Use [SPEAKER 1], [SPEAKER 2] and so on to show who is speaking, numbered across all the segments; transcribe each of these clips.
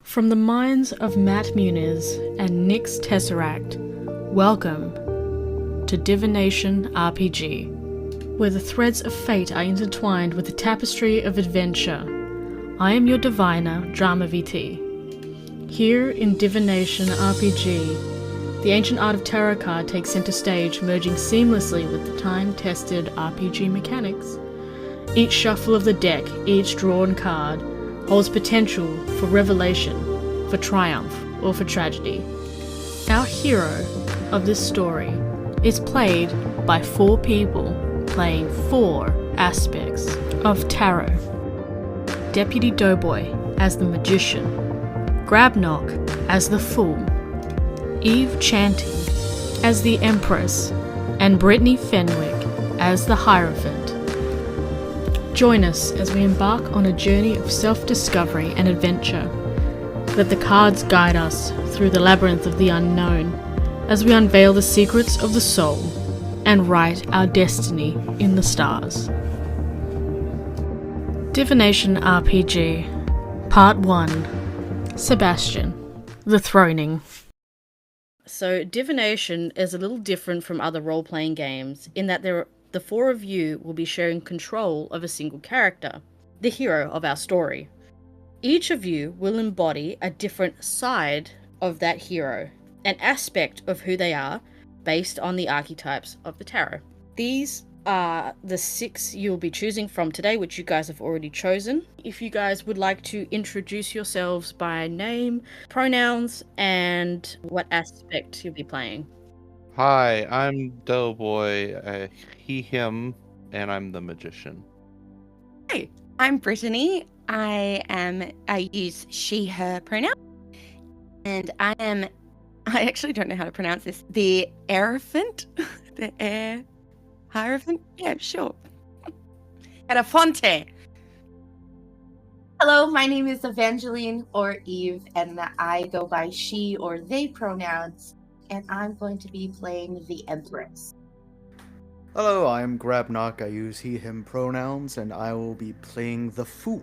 [SPEAKER 1] From the minds of Matt Muniz and Nyx Tesseract, welcome to Divination RPG, where the threads of fate are intertwined with the tapestry of adventure. I am your Diviner DramaVT. Here in Divination RPG, the ancient art of tarot card takes center stage, merging seamlessly with the time-tested RPG mechanics. Each shuffle of the deck, each drawn card, holds potential for revelation, for triumph, or for tragedy. Our hero of this story is played by 4 people playing 4 aspects of tarot. Deputydoughboi as the magician, Grabnok as the fool, Evechantress as the empress, and Brittany Fenwick as the hierophant. Join us as we embark on a journey of self-discovery and adventure. Let the cards guide us through the labyrinth of the unknown as we unveil the secrets of the soul and write our destiny in the stars. Divination RPG Part 1 Sebastian, the Throning. So Divination is a little different from other role-playing games in that the 4 of you will be sharing control of a single character, the hero of our story. Each of you will embody a different side of that hero, an aspect of who they are based on the archetypes of the tarot. These are the 6 you'll be choosing from today, which you guys have already chosen. If you guys would like to introduce yourselves by name, pronouns, and what aspect you'll be playing.
[SPEAKER 2] Hi, I'm Doughboi, he, him, and I'm the magician.
[SPEAKER 3] Hi, I'm Brittany. I use she, her pronoun. And I actually don't know how to pronounce this, the hierophant? Hierophant? Yeah, sure. Hierophante.
[SPEAKER 4] Hello, my name is Evangeline or Eve, and I go by she or they pronouns, and I'm going to be playing the Empress.
[SPEAKER 5] Hello, I'm Grabnok. I use he, him pronouns, and I will be playing the Fool.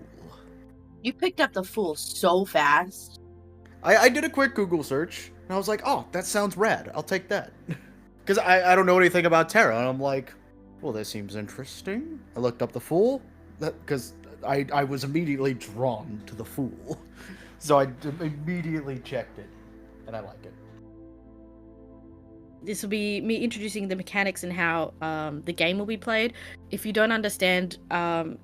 [SPEAKER 4] You picked up the Fool so fast.
[SPEAKER 5] I did a quick Google search, and I was like, oh, that sounds rad. I'll take that. Because I don't know anything about tarot, and I'm like, well, this seems interesting. I looked up the Fool, because I was immediately drawn to the Fool. So I immediately checked it, and I like it.
[SPEAKER 1] This will be me introducing the mechanics and how the game will be played. If you don't understand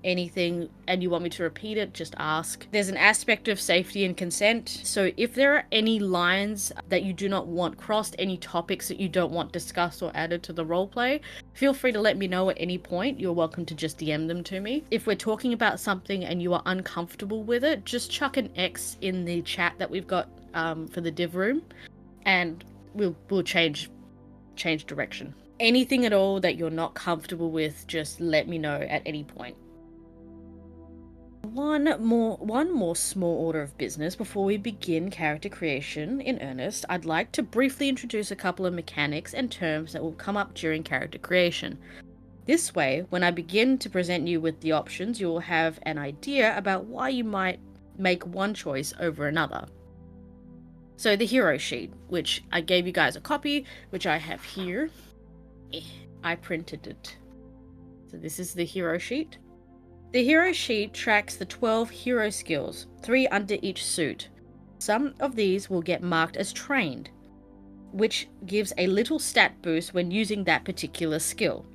[SPEAKER 1] anything and you want me to repeat it, just ask. There's an aspect of safety and consent. So if there are any lines that you do not want crossed, any topics that you don't want discussed or added to the roleplay, feel free to let me know at any point. You're welcome to just DM them to me. If we're talking about something and you are uncomfortable with it, just chuck an X in the chat that we've got for the div room, and we'll change direction. Anything at all that you're not comfortable with, just let me know at any point. One more small order of business before we begin character creation in earnest. I'd like to briefly introduce a couple of mechanics and terms that will come up during character creation. This way, when I begin to present you with the options, you will have an idea about why you might make one choice over another. So the hero sheet, which I gave you guys a copy, which I have here. I printed it. So this is the hero sheet. The hero sheet tracks the 12 hero skills, 3 under each suit. Some of these will get marked as trained, which gives a little stat boost when using that particular skill.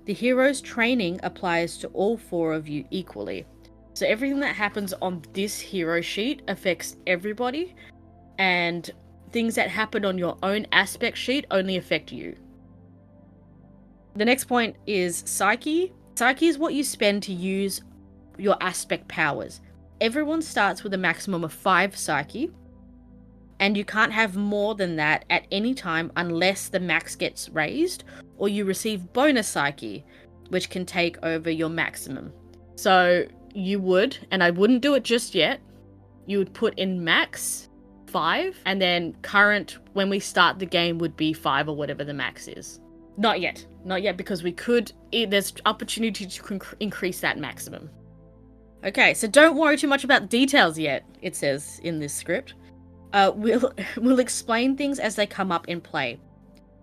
[SPEAKER 1] The hero's training applies to all 4 of you equally. So everything that happens on this hero sheet affects everybody, and things that happen on your own aspect sheet only affect you. The next point is Psyche. Psyche is what you spend to use your aspect powers. Everyone starts with a maximum of 5 Psyche, and you can't have more than that at any time unless the max gets raised, or you receive bonus Psyche, which can take over your maximum. So you would, and I wouldn't do it just yet, you would put in max 5, and then current when we start the game would be 5 or whatever the max is. Not yet, because there's opportunity to increase that maximum. Okay, so don't worry too much about the details yet. it says in this script. We'll explain things as they come up in play.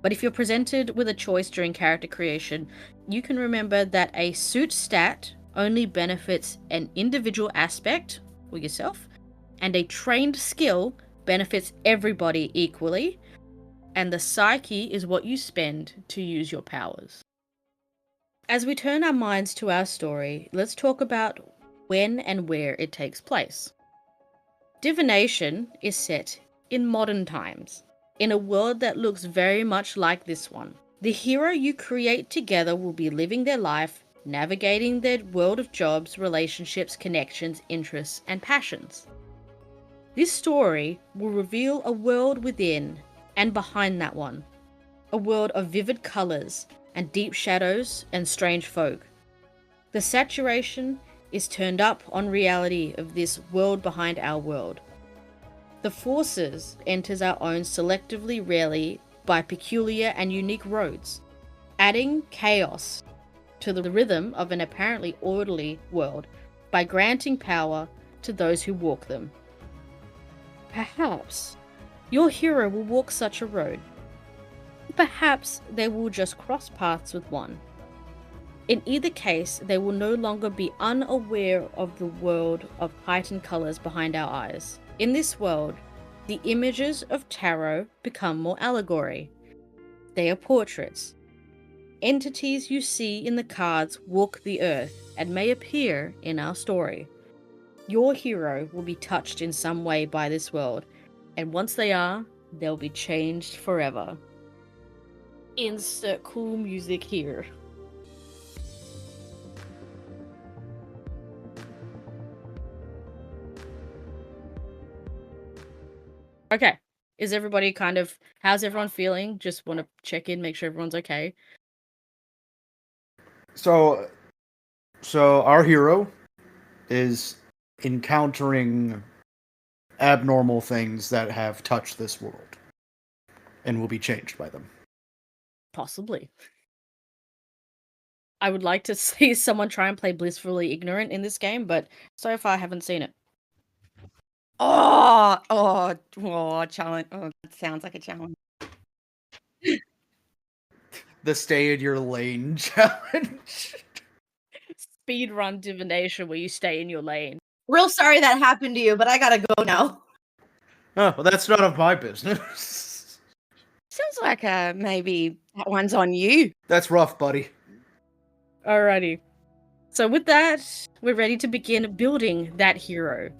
[SPEAKER 1] But if you're presented with a choice during character creation, you can remember that a suit stat only benefits an individual aspect, or yourself, and a trained skill benefits everybody equally, and the psyche is what you spend to use your powers. As we turn our minds to our story, let's talk about when and where it takes place. Divination is set in modern times, in a world that looks very much like this one. The hero you create together will be living their life, navigating their world of jobs, relationships, connections, interests, and passions. This story will reveal a world within and behind that one, a world of vivid colours and deep shadows and strange folk. The saturation is turned up on reality of this world behind our world. The forces enters our own selectively, rarely, by peculiar and unique roads, adding chaos to the rhythm of an apparently orderly world by granting power to those who walk them. Perhaps your hero will walk such a road. Perhaps they will just cross paths with one. In either case, they will no longer be unaware of the world of heightened colours behind our eyes. In this world, the images of tarot become more allegory. They are portraits. Entities you see in the cards walk the earth and may appear in our story. Your hero will be touched in some way by this world, and once they are, they'll be changed forever. Insert cool music here. Okay. Is everybody how's everyone feeling? Just want to check in, make sure everyone's okay.
[SPEAKER 5] So our hero is encountering abnormal things that have touched this world and will be changed by them.
[SPEAKER 1] Possibly. I would like to see someone try and play blissfully ignorant in this game, but so far I haven't seen it.
[SPEAKER 3] Challenge. Oh, that sounds like a challenge.
[SPEAKER 5] The stay in your lane challenge.
[SPEAKER 1] Speedrun divination where you stay in your lane.
[SPEAKER 4] Real sorry that happened to you, but I gotta go now.
[SPEAKER 5] Oh, well, that's none of my business.
[SPEAKER 3] Sounds like maybe that one's on you.
[SPEAKER 5] That's rough, buddy.
[SPEAKER 1] Alrighty. So with that, we're ready to begin building that hero.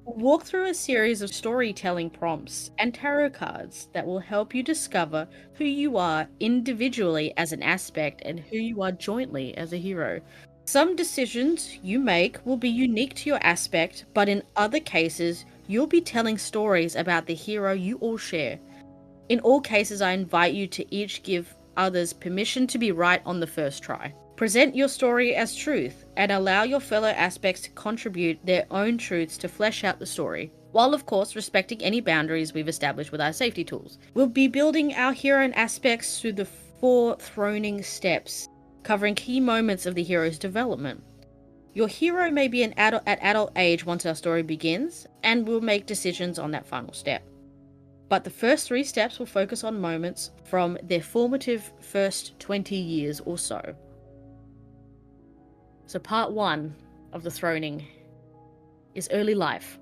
[SPEAKER 1] We'll walk through a series of storytelling prompts and tarot cards that will help you discover who you are individually as an aspect and who you are jointly as a hero. Some decisions you make will be unique to your aspect, but in other cases, you'll be telling stories about the hero you all share. In all cases, I invite you to each give others permission to be right on the first try. Present your story as truth and allow your fellow aspects to contribute their own truths to flesh out the story, while of course respecting any boundaries we've established with our safety tools. We'll be building our hero and aspects through the 4 throning steps, covering key moments of the hero's development. Your hero may be at adult age once our story begins, and we'll make decisions on that final step. But the first 3 steps will focus on moments from their formative first 20 years or so. So part 1 of the throning is early life.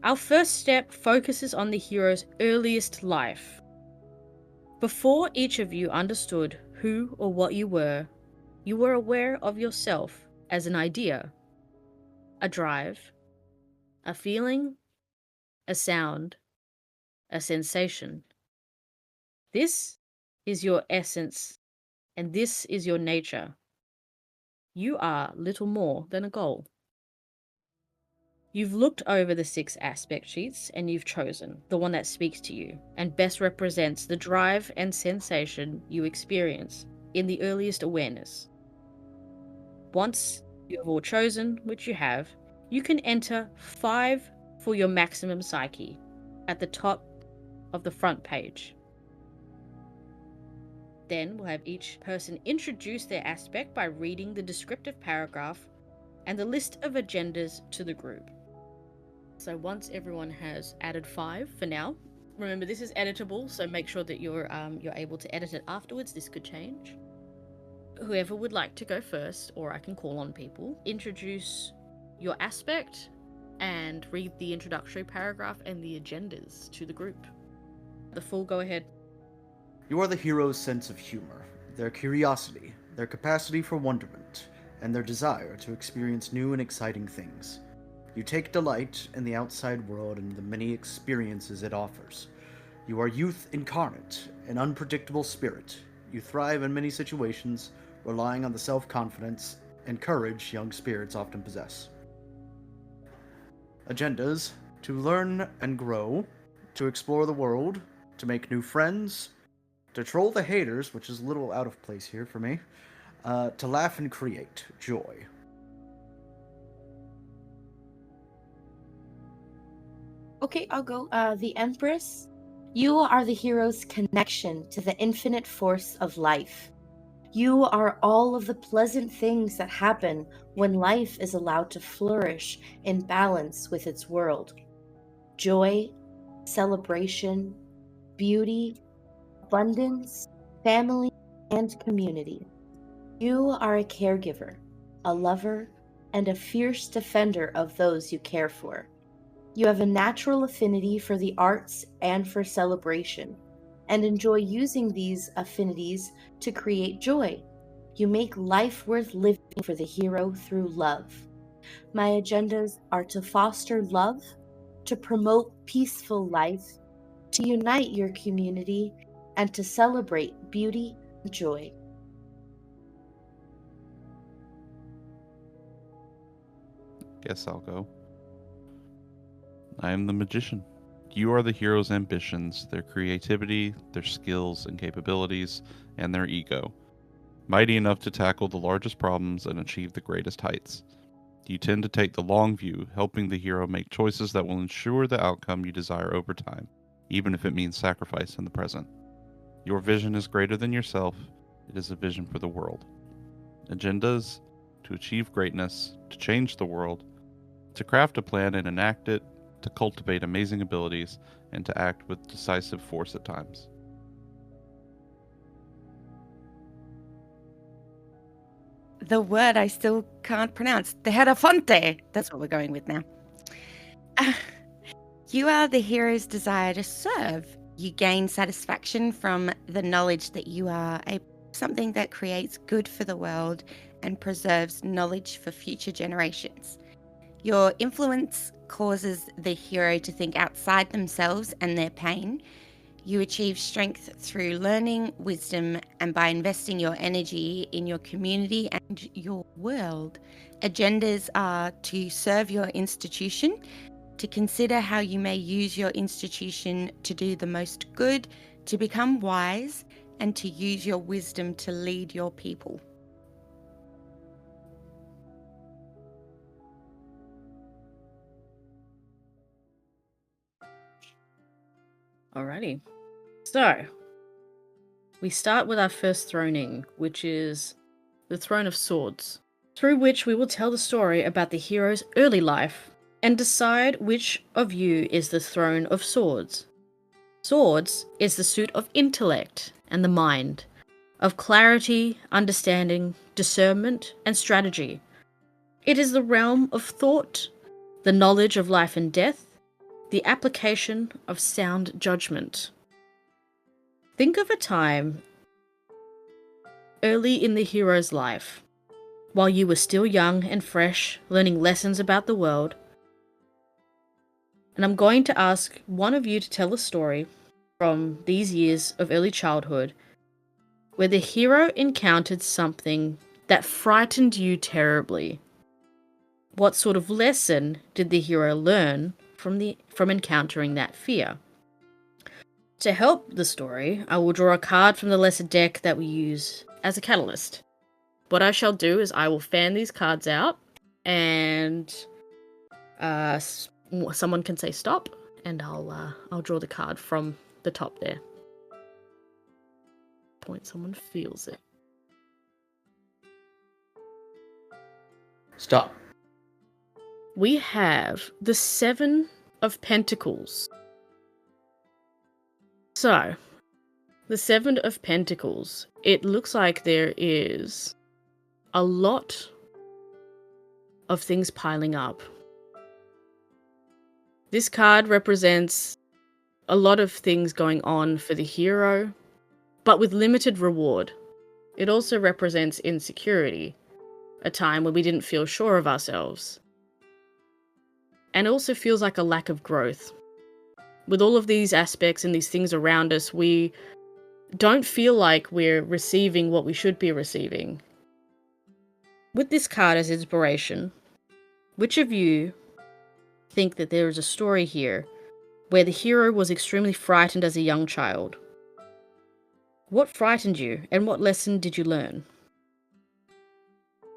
[SPEAKER 1] Our first step focuses on the hero's earliest life. Before each of you understood who or what you were aware of yourself as an idea, a drive, a feeling, a sound, a sensation. This is your essence, and this is your nature. You are little more than a goal. You've looked over the 6 aspect sheets and you've chosen the one that speaks to you and best represents the drive and sensation you experience in the earliest awareness. Once you have all chosen, which you have, you can enter 5 for your maximum psyche at the top of the front page. Then we'll have each person introduce their aspect by reading the descriptive paragraph and the list of agendas to the group. So once everyone has added 5 for now, remember this is editable, so make sure that you're able to edit it afterwards. This could change. Whoever would like to go first, or I can call on people, introduce your aspect and read the introductory paragraph and the agendas to the group. The Fool, go ahead.
[SPEAKER 5] You are the hero's sense of humor, their curiosity, their capacity for wonderment, and their desire to experience new and exciting things. You take delight in the outside world and the many experiences it offers. You are youth incarnate, an unpredictable spirit. You thrive in many situations, relying on the self-confidence and courage young spirits often possess. Agendas: to learn and grow, to explore the world, to make new friends, to troll the haters, which is a little out of place here for me, to laugh and create joy.
[SPEAKER 4] Okay, I'll go. The Empress, you are the hero's connection to the infinite force of life. You are all of the pleasant things that happen when life is allowed to flourish in balance with its world. Joy, celebration, beauty, abundance, family, and community. You are a caregiver, a lover, and a fierce defender of those you care for. You have a natural affinity for the arts and for celebration, and enjoy using these affinities to create joy. You make life worth living for the hero through love. My agendas are to foster love, to promote peaceful life, to unite your community, and to celebrate beauty and joy.
[SPEAKER 2] Guess I'll go. I am the magician. You are the hero's ambitions, their creativity, their skills and capabilities, and their ego. Mighty enough to tackle the largest problems and achieve the greatest heights. You tend to take the long view, helping the hero make choices that will ensure the outcome you desire over time, even if it means sacrifice in the present. Your vision is greater than yourself. It is a vision for the world. Agendas: to achieve greatness, to change the world, to craft a plan and enact it, to cultivate amazing abilities, and to act with decisive force at times.
[SPEAKER 3] The word I still can't pronounce. The Hierophante. That's what we're going with now. You are the hero's desire to serve. You gain satisfaction from the knowledge that you are something that creates good for the world and preserves knowledge for future generations. Your influence causes the hero to think outside themselves and their pain. You achieve strength through learning, wisdom, and by investing your energy in your community and your world. Agendas are to serve your institution, to consider how you may use your institution to do the most good, to become wise, and to use your wisdom to lead your people.
[SPEAKER 1] Alrighty. So, we start with our first throning, which is the Throne of Swords, through which we will tell the story about the hero's early life and decide which of you is the Throne of Swords. Swords is the suit of intellect and the mind, of clarity, understanding, discernment, and strategy. It is the realm of thought, the knowledge of life and death, the application of sound judgment. Think of a time early in the hero's life, while you were still young and fresh, learning lessons about the world. And I'm going to ask one of you to tell a story from these years of early childhood where the hero encountered something that frightened you terribly. What sort of lesson did the hero learn from encountering that fear? To help the story, I will draw a card from the lesser deck that we use as a catalyst. What I shall do is I will fan these cards out, and someone can say stop, and I'll draw the card from the top there. Point someone feels it.
[SPEAKER 5] Stop.
[SPEAKER 1] we have the Seven of Pentacles. So, the Seven of Pentacles, it looks like there is a lot of things piling up. This card represents a lot of things going on for the hero, but with limited reward. It also represents insecurity, a time when we didn't feel sure of ourselves. And it also feels like a lack of growth. With all of these aspects and these things around us, we don't feel like we're receiving what we should be receiving. With this card as inspiration, which of you think that there is a story here where the hero was extremely frightened as a young child? What frightened you, and what lesson did you learn?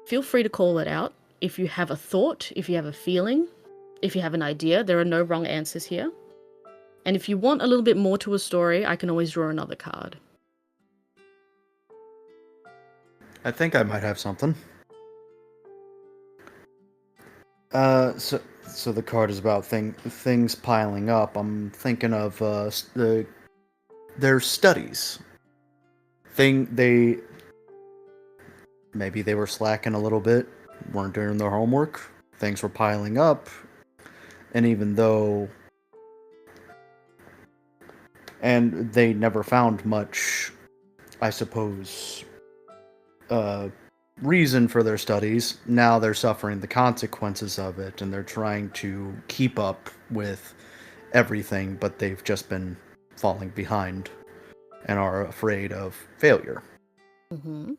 [SPEAKER 1] Feel free to call it out if you have a thought, if you have a feeling, if you have an idea. There are no wrong answers here. And if you want a little bit more to a story, I can always draw another card.
[SPEAKER 5] I think I might have something. So the card is about things piling up. I'm thinking of their studies. Maybe they were slacking a little bit, weren't doing their homework. Things were piling up, and they never found much, I suppose, reason for their studies. Now they're suffering the consequences of it, and they're trying to keep up with everything, but they've just been falling behind and are afraid of failure.
[SPEAKER 1] Mm-hmm.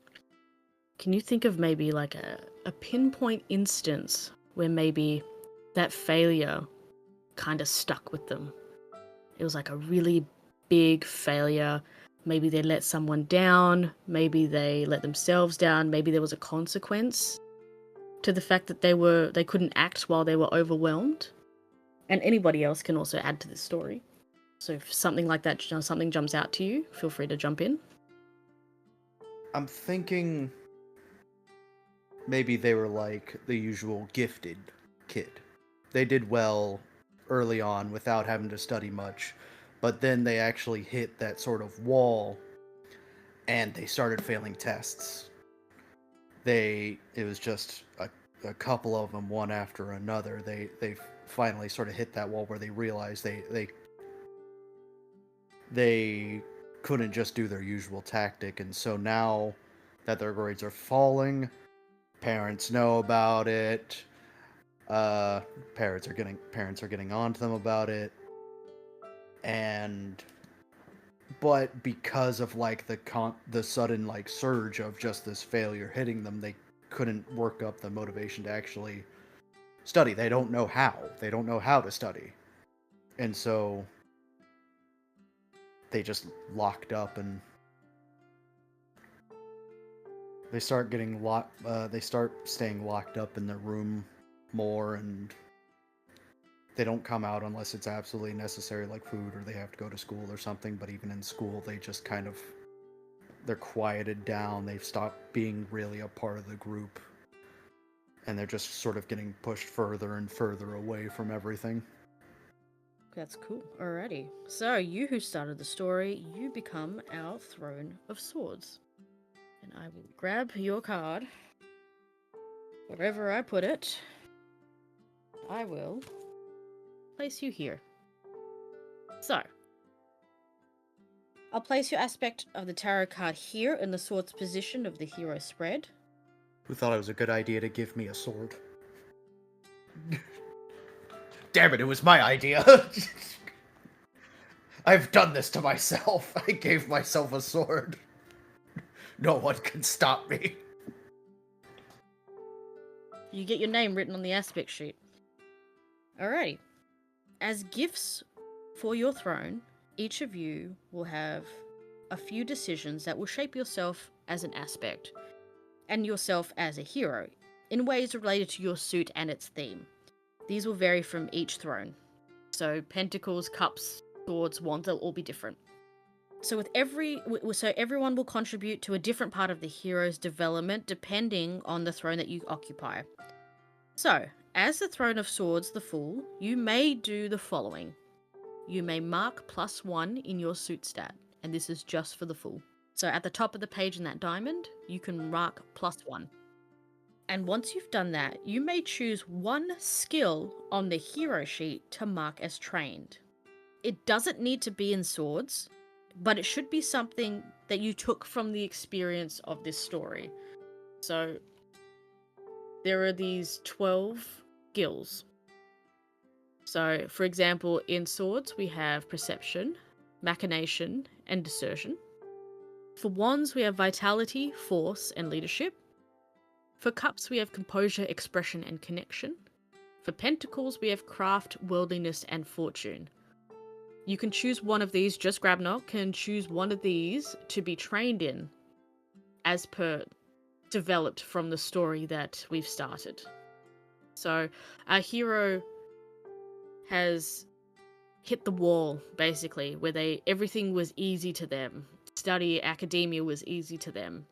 [SPEAKER 1] Can you think of maybe like a pinpoint instance where maybe that failure kind of stuck with them? It was like a really big failure. Maybe they let someone down, maybe they let themselves down, maybe there was a consequence to the fact that they couldn't act while they were overwhelmed. And anybody else can also add to this story. So if something like that, something jumps out to you, feel free to jump in.
[SPEAKER 5] I'm thinking maybe they were like the usual gifted kid. They did well early on without having to study much, but then they actually hit that sort of wall and they started failing tests. It was just a couple of them, one after another. They finally sort of hit that wall where they realized they couldn't just do their usual tactic, and so now that their grades are falling, parents know about it. Parents are getting on to them about it, but because of like the sudden like surge of just this failure hitting them, they couldn't work up the motivation to actually study. They don't know how to study, and so they just locked up, and they start staying locked up in their room more, and they don't come out unless it's absolutely necessary, like food, or they have to go to school or something. But even in school, they just they're quieted down. They've stopped being really a part of the group, and they're just sort of getting pushed further and further away from everything.
[SPEAKER 1] That's cool. Alrighty. So, you who started the story, you become our Throne of Swords. And I will grab your card. Wherever I put it, I will place you here. So, I'll place your aspect of the tarot card here in the sword's position of the hero spread.
[SPEAKER 5] Who thought it was a good idea to give me a sword? Damn it was my idea. I've done this to myself. I gave myself a sword. No one can stop me.
[SPEAKER 1] You get your name written on the aspect sheet. Alrighty. As gifts for your throne, each of you will have a few decisions that will shape yourself as an aspect and yourself as a hero in ways related to your suit and its theme. These will vary from each throne. So pentacles, cups, swords, wands, they'll all be different. So everyone will contribute to a different part of the hero's development depending on the throne that you occupy. So, as the Throne of Swords, the Fool, you may do the following. You may mark +1 in your suit stat, and this is just for the Fool. So at the top of the page in that diamond, you can mark +1. And once you've done that, you may choose one skill on the hero sheet to mark as trained. It doesn't need to be in swords, but it should be something that you took from the experience of this story. So there are these 12 skills. So, for example, in swords, we have perception, machination, and desertion. For wands, we have vitality, force, and leadership. For cups, we have composure, expression, and connection. For pentacles, we have craft, worldliness, and fortune. You can choose one of these, just Grabnok can choose one of these to be trained in, as per developed from the story that we've started. So, our hero has hit the wall, basically, where everything was easy to them. Study, academia was easy to them.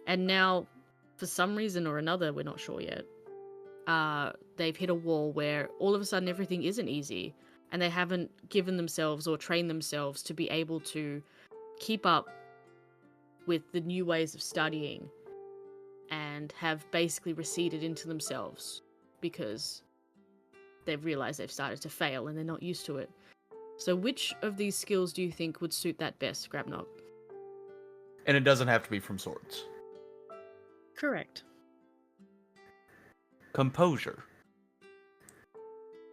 [SPEAKER 1] And now, for some reason or another, we're not sure yet, they've hit a wall where all of a sudden everything isn't easy, and they haven't given themselves or trained themselves to be able to keep up with the new ways of studying, and have basically receded into themselves because they've realized they've started to fail and they're not used to it. So which of these skills do you think would suit that best, Grabnok?
[SPEAKER 5] And it doesn't have to be from swords.
[SPEAKER 1] Correct.
[SPEAKER 6] Composure.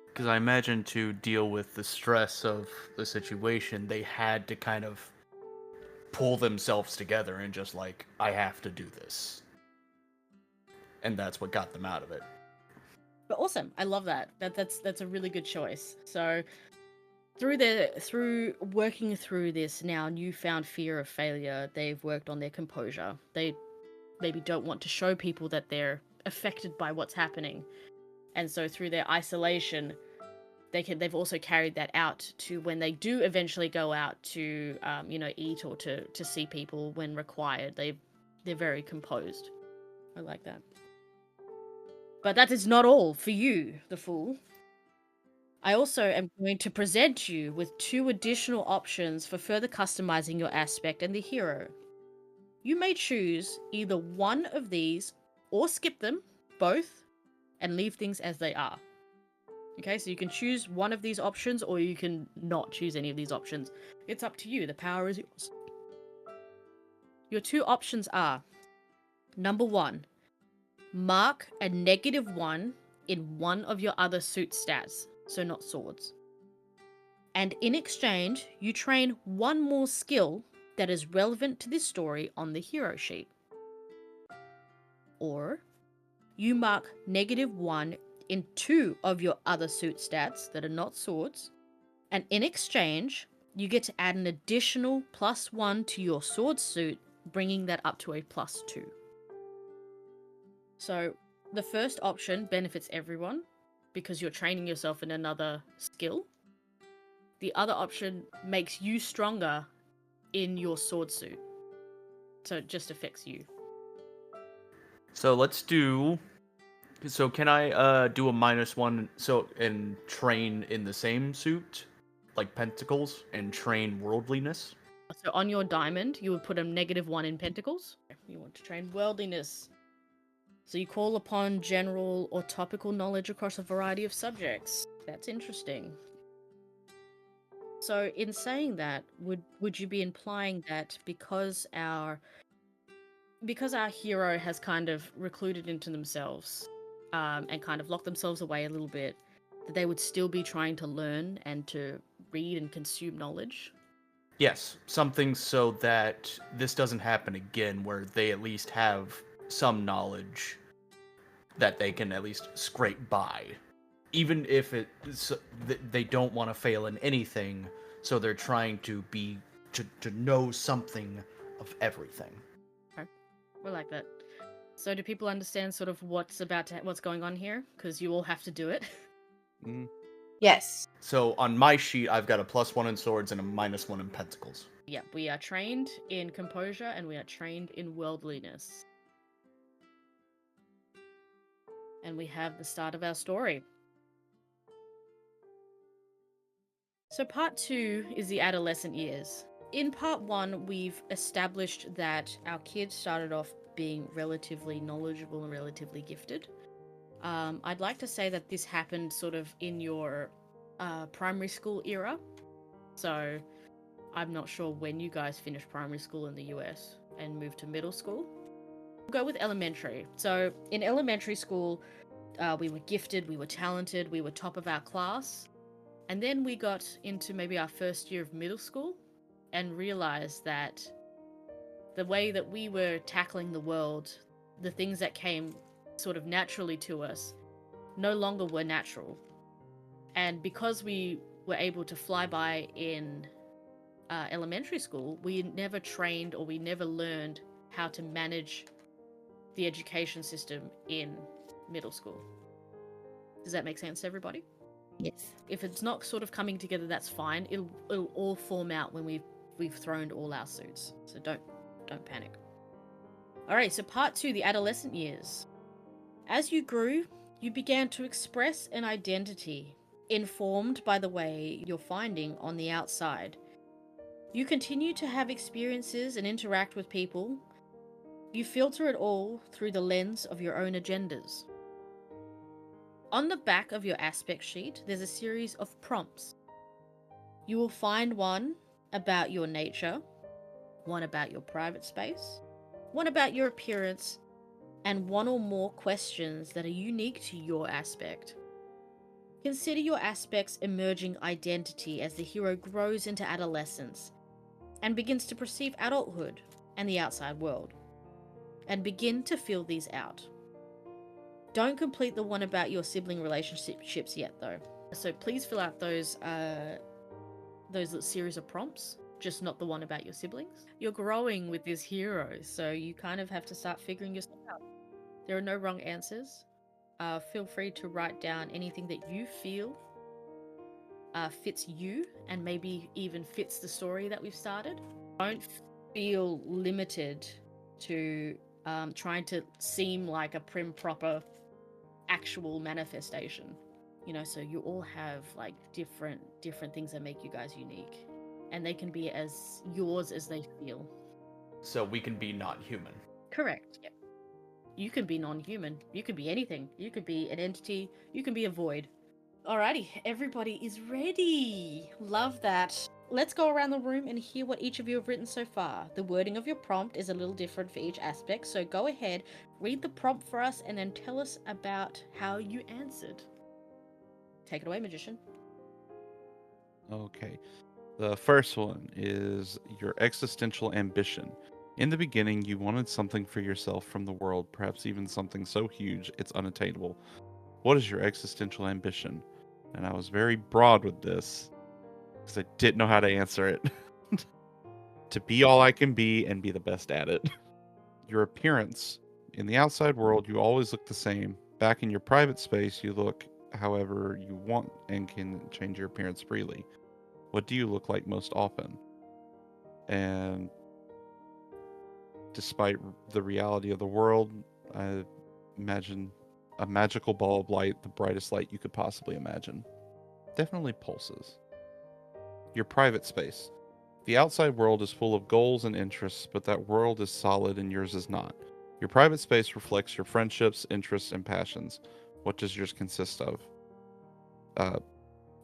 [SPEAKER 6] Because I imagine to deal with the stress of the situation, they had to kind of pull themselves together and just like, I have to do this. And that's what got them out of it.
[SPEAKER 1] But awesome. I love that. That's a really good choice. So through working through this now newfound fear of failure, they've worked on their composure. They maybe don't want to show people that they're affected by what's happening. And so through their isolation, they've also carried that out to when they do eventually go out to eat or to see people when required. They're very composed. I like that. But that is not all for you, the Fool. I also am going to present you with 2 additional options for further customizing your aspect and the hero. You may choose either one of these or skip them, both, and leave things as they are. Okay, so you can choose one of these options or you can not choose any of these options. It's up to you. The power is yours. Your 2 options are, number 1, mark a -1 in one of your other suit stats, so not swords. And in exchange, you train one more skill that is relevant to this story on the hero sheet. Or you mark -1 in 2 of your other suit stats that are not swords, and in exchange, you get to add an additional +1 to your sword suit, bringing that up to a +2. So the first option benefits everyone because you're training yourself in another skill. The other option makes you stronger in your sword suit. So it just affects you.
[SPEAKER 6] So let's do. So can I do a -1 and train in the same suit, like pentacles, and train worldliness?
[SPEAKER 1] So on your diamond, you would put a -1 in pentacles. You want to train worldliness. So you call upon general or topical knowledge across a variety of subjects. That's interesting. So in saying that, would you be implying that because our hero has kind of recluded into themselves, and kind of locked themselves away a little bit, that they would still be trying to learn and to read and consume knowledge?
[SPEAKER 6] Yes, something so that this doesn't happen again, where they at least have some knowledge that they can at least scrape by. Even if they don't want to fail in anything, so they're trying to know something of everything.
[SPEAKER 1] Okay. We like that. So do people understand sort of what's going on here? Because you all have to do it.
[SPEAKER 2] Mm.
[SPEAKER 4] Yes.
[SPEAKER 6] So on my sheet, I've got a +1 in swords and a -1 in pentacles.
[SPEAKER 1] Yeah, we are trained in composure and we are trained in worldliness. And we have the start of our story. So part 2 is the adolescent years. In part 1, we've established that our kids started off being relatively knowledgeable and relatively gifted. I'd like to say that this happened sort of in your primary school era. So I'm not sure when you guys finished primary school in the US and moved to middle school. We'll go with elementary. So in elementary school, we were gifted, we were talented, we were top of our class. And then we got into maybe our first year of middle school and realized that the way that we were tackling the world, the things that came sort of naturally to us, no longer were natural. And because we were able to fly by in elementary school, we never trained or we never learned how to manage the education system in middle school. Does that make sense to everybody?
[SPEAKER 3] Yes.
[SPEAKER 1] If it's not sort of coming together, that's fine. It'll all form out when we've thrown all our suits. So don't panic. All right, so part 2, the adolescent years. As you grew, you began to express an identity informed by the way you're finding on the outside. You continue to have experiences and interact with people. You filter it all through the lens of your own agendas. On the back of your aspect sheet, there's a series of prompts. You will find one about your nature, one about your private space, one about your appearance, and one or more questions that are unique to your aspect. Consider your aspect's emerging identity as the hero grows into adolescence and begins to perceive adulthood and the outside world, and begin to fill these out. Don't complete the one about your sibling relationships yet, though. So please fill out those series of prompts, just not the one about your siblings. You're growing with this hero, so you kind of have to start figuring yourself out. There are no wrong answers. Feel free to write down anything that you feel fits you and maybe even fits the story that we've started. Don't feel limited to trying to seem like a prim proper actual manifestation, so you all have like different things that make you guys unique, and they can be as yours as they feel.
[SPEAKER 6] So we can be not human.
[SPEAKER 1] Correct. Yep. You can be non-human, you could be anything, you could be an entity, you can be a void. Alrighty, everybody is ready. Love that. Let's go around the room and hear what each of you have written so far. The wording of your prompt is a little different for each aspect, so go ahead, read the prompt for us, and then tell us about how you answered. Take it away, magician.
[SPEAKER 2] Okay. The first one is your existential ambition. In the beginning, you wanted something for yourself from the world, perhaps even something so huge it's unattainable. What is your existential ambition? And I was very broad with this because I didn't know how to answer it. To be all I can be and be the best at it. Your appearance. In the outside world, you always look the same. Back in your private space, you look however you want and can change your appearance freely. What do you look like most often? And despite the reality of the world, I imagine a magical ball of light, the brightest light you could possibly imagine. Definitely pulses. Your private space. The outside world is full of goals and interests, but that world is solid and yours is not. Your private space reflects your friendships, interests, and passions. What does yours consist of?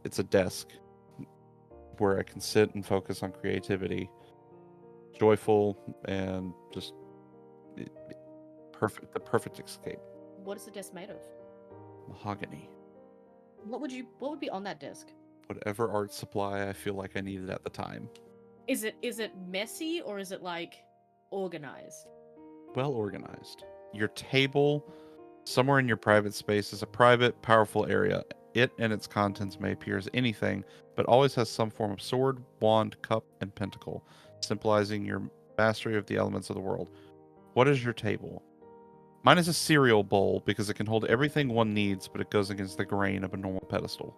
[SPEAKER 2] It's a desk where I can sit and focus on creativity. Joyful and just perfect. The perfect escape.
[SPEAKER 1] What is the desk made of?
[SPEAKER 2] Mahogany.
[SPEAKER 1] What would be on that desk?
[SPEAKER 2] Whatever art supply I feel like I needed at the time.
[SPEAKER 1] Is it messy or is it like organized?
[SPEAKER 2] Well organized. Your table, somewhere in your private space, is a private, powerful area. It and its contents may appear as anything, but always has some form of sword, wand, cup, and pentacle, symbolizing your mastery of the elements of the world. What is your table? Mine is a cereal bowl because it can hold everything one needs, but it goes against the grain of a normal pedestal.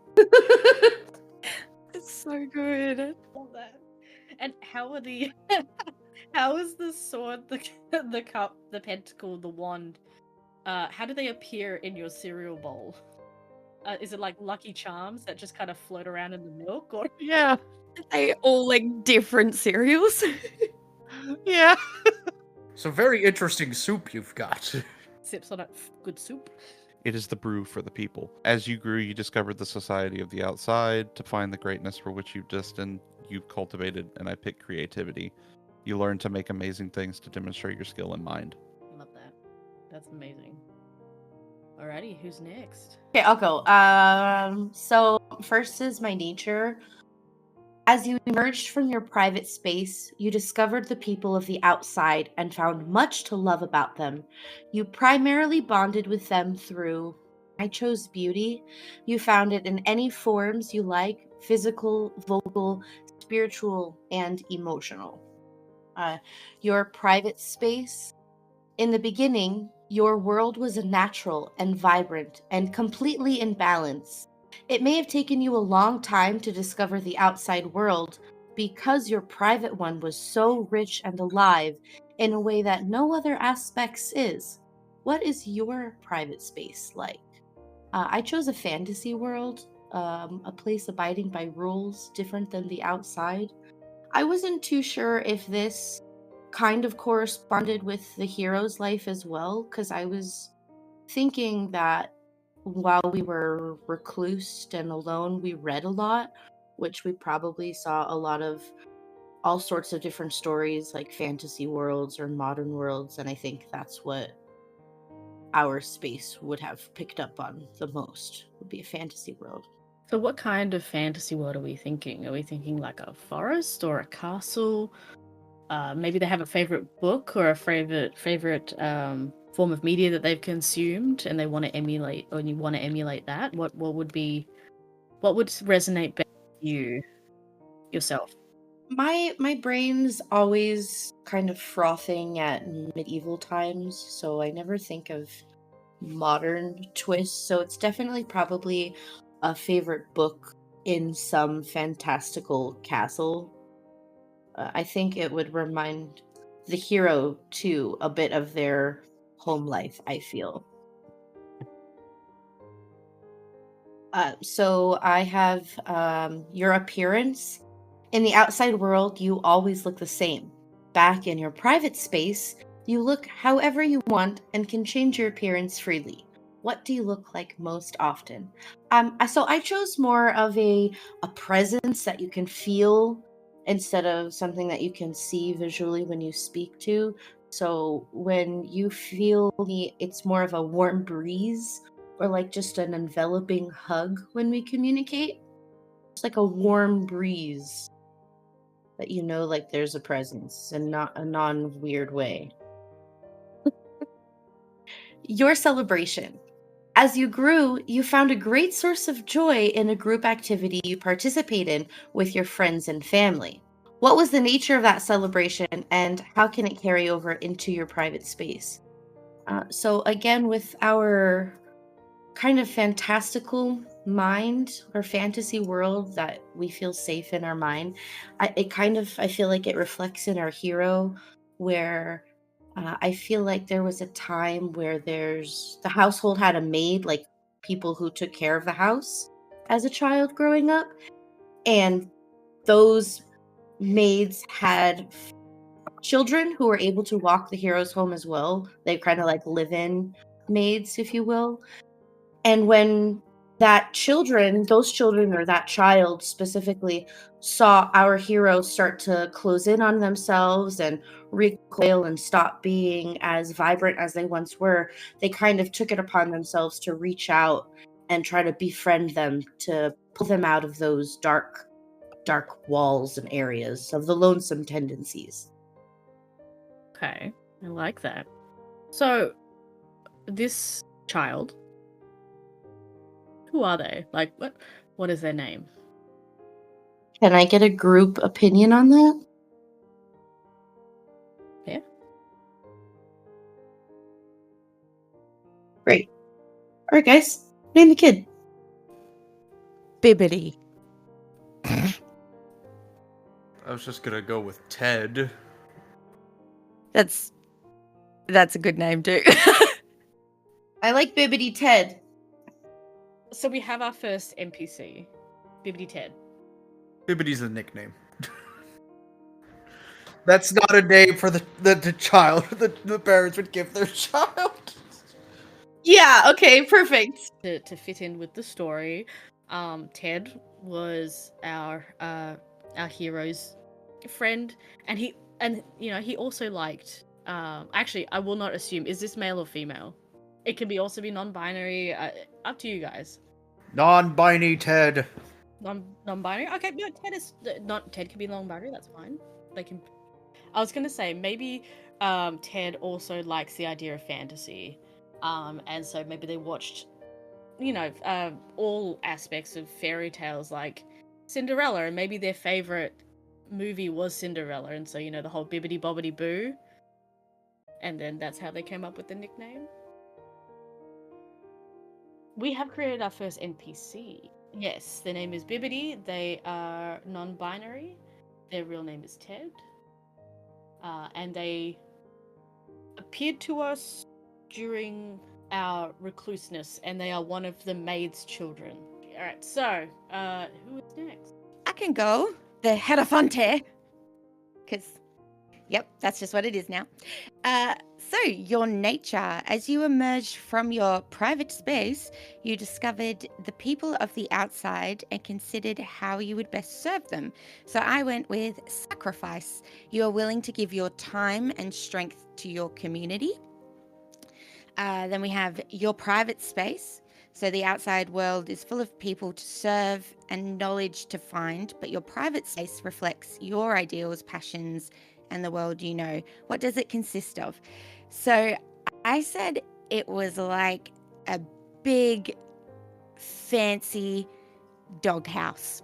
[SPEAKER 3] It's so good.
[SPEAKER 1] All that. And how are the how is the sword, the cup, the pentacle, the wand how do they appear in your cereal bowl? Is it like Lucky Charms that just kind of float around in the milk, or
[SPEAKER 2] Yeah.
[SPEAKER 3] They all like different cereals.
[SPEAKER 2] Yeah.
[SPEAKER 5] So very interesting soup you've got.
[SPEAKER 1] sips on a good soup?
[SPEAKER 2] It is the brew for the people. As you grew, you discovered the society of the outside to find the greatness for which you've destined, you've cultivated, and I picked creativity. You learned to make amazing things to demonstrate your skill and mind.
[SPEAKER 1] Love that. That's amazing. Alrighty, who's next?
[SPEAKER 4] Okay, I'll go. So first is my nature. As you emerged from your private space, you discovered the people of the outside and found much to love about them. You primarily bonded with them through, I chose beauty. You found it in any forms you like: physical, vocal, spiritual, and emotional. Your private space. In the beginning, your world was natural and vibrant and completely in balance. It may have taken you a long time to discover the outside world because your private one was so rich and alive in a way that no other aspects is. What is your private space like? I chose a fantasy world, a place abiding by rules different than the outside. I wasn't too sure if this kind of corresponded with the hero's life as well, because I was thinking that while we were reclused and alone, we read a lot, which we probably saw a lot of all sorts of different stories, like fantasy worlds or modern worlds, and I think that's what our space would have picked up on the most, would be a fantasy world.
[SPEAKER 1] So what kind of fantasy world are we thinking? Are we thinking like a forest or a castle? Maybe they have a favorite book or a favorite form of media that they've consumed, and they want to emulate, or you want to emulate that. What would resonate better with you yourself?
[SPEAKER 4] My brain's always kind of frothing at medieval times, so I never think of modern twists. So it's definitely probably a favorite book in some fantastical castle. I think it would remind the hero too a bit of their home life, I feel. So I have your appearance. In the outside world, you always look the same. Back in your private space, you look however you want and can change your appearance freely. What do you look like most often? So I chose more of a presence that you can feel instead of something that you can see visually when you speak to. So when you feel me, it's more of a warm breeze or like just an enveloping hug when we communicate. It's like a warm breeze that you know, like there's a presence and not a non-weird way. Your celebration. As you grew, you found a great source of joy in a group activity you participate in with your friends and family. What was the nature of that celebration, and how can it carry over into your private space? So again, with our kind of fantastical mind or fantasy world that we feel safe in our mind, I feel like it reflects in our hero, where I feel like there was a time where the household had a maid, like people who took care of the house as a child growing up, and those maids had children who were able to walk the heroes home as well. They kind of like live-in maids, if you will. And when those children or that child specifically saw our heroes start to close in on themselves and recoil and stop being as vibrant as they once were, they kind of took it upon themselves to reach out and try to befriend them, to pull them out of those dark walls and areas of the lonesome tendencies.
[SPEAKER 1] Okay, I like that. So, this child, who are they? Like, what is their name?
[SPEAKER 4] Can I get a group opinion on that?
[SPEAKER 1] Yeah.
[SPEAKER 4] Great. All right, guys. Name the kid.
[SPEAKER 3] Bibbidi.
[SPEAKER 6] I was just gonna go with Ted.
[SPEAKER 3] That's a good name too.
[SPEAKER 4] I like Bibbidi Ted.
[SPEAKER 1] So we have our first NPC, Bibbidi Ted.
[SPEAKER 5] Bibbidi's a nickname. That's not a name for the child the parents would give their child.
[SPEAKER 4] Yeah, okay, perfect.
[SPEAKER 1] To fit in with the story, Ted was our hero's friend, and he also liked. Actually, I will not assume. Is this male or female? It can also be non-binary. Up to you guys.
[SPEAKER 5] Non-binary Ted.
[SPEAKER 1] Non-binary. Okay, no, Ted is not. Ted can be non-binary. That's fine. They can. I was gonna say maybe Ted also likes the idea of fantasy, and so maybe they watched, all aspects of fairy tales like Cinderella, and maybe their favorite movie was Cinderella, and so the whole bibbidi bobbidi boo, and then that's how they came up with the nickname. We have created our first NPC. Yes, their name is Bibbidi. They are non-binary. Their real name is Ted. And they appeared to us during our recluseness, and they are one of the maid's children. Alright, so, who is next?
[SPEAKER 3] I can go. The Hierophante. Because, yep, that's just what it is now. So, your nature. As you emerged from your private space, you discovered the people of the outside and considered how you would best serve them. So, I went with sacrifice. You are willing to give your time and strength to your community. Then we have your private space. So the outside world is full of people to serve and knowledge to find, but your private space reflects your ideals, passions, and the world you know. What does it consist of? So I said it was like a big, fancy doghouse.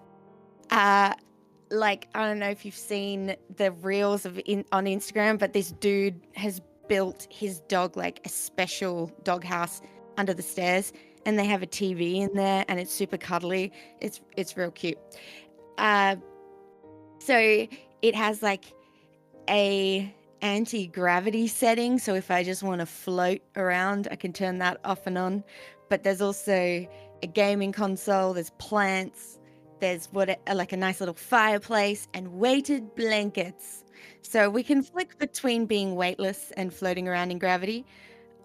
[SPEAKER 3] Like, I don't know if you've seen the reels on Instagram, but this dude has built his dog like a special doghouse under the stairs, and they have a TV in there, and it's super cuddly. It's real cute. So it has like a anti-gravity setting, so if I just want to float around, I can turn that off and on. But there's also a gaming console, there's plants, there's like a nice little fireplace and weighted blankets. So we can flick between being weightless and floating around in gravity,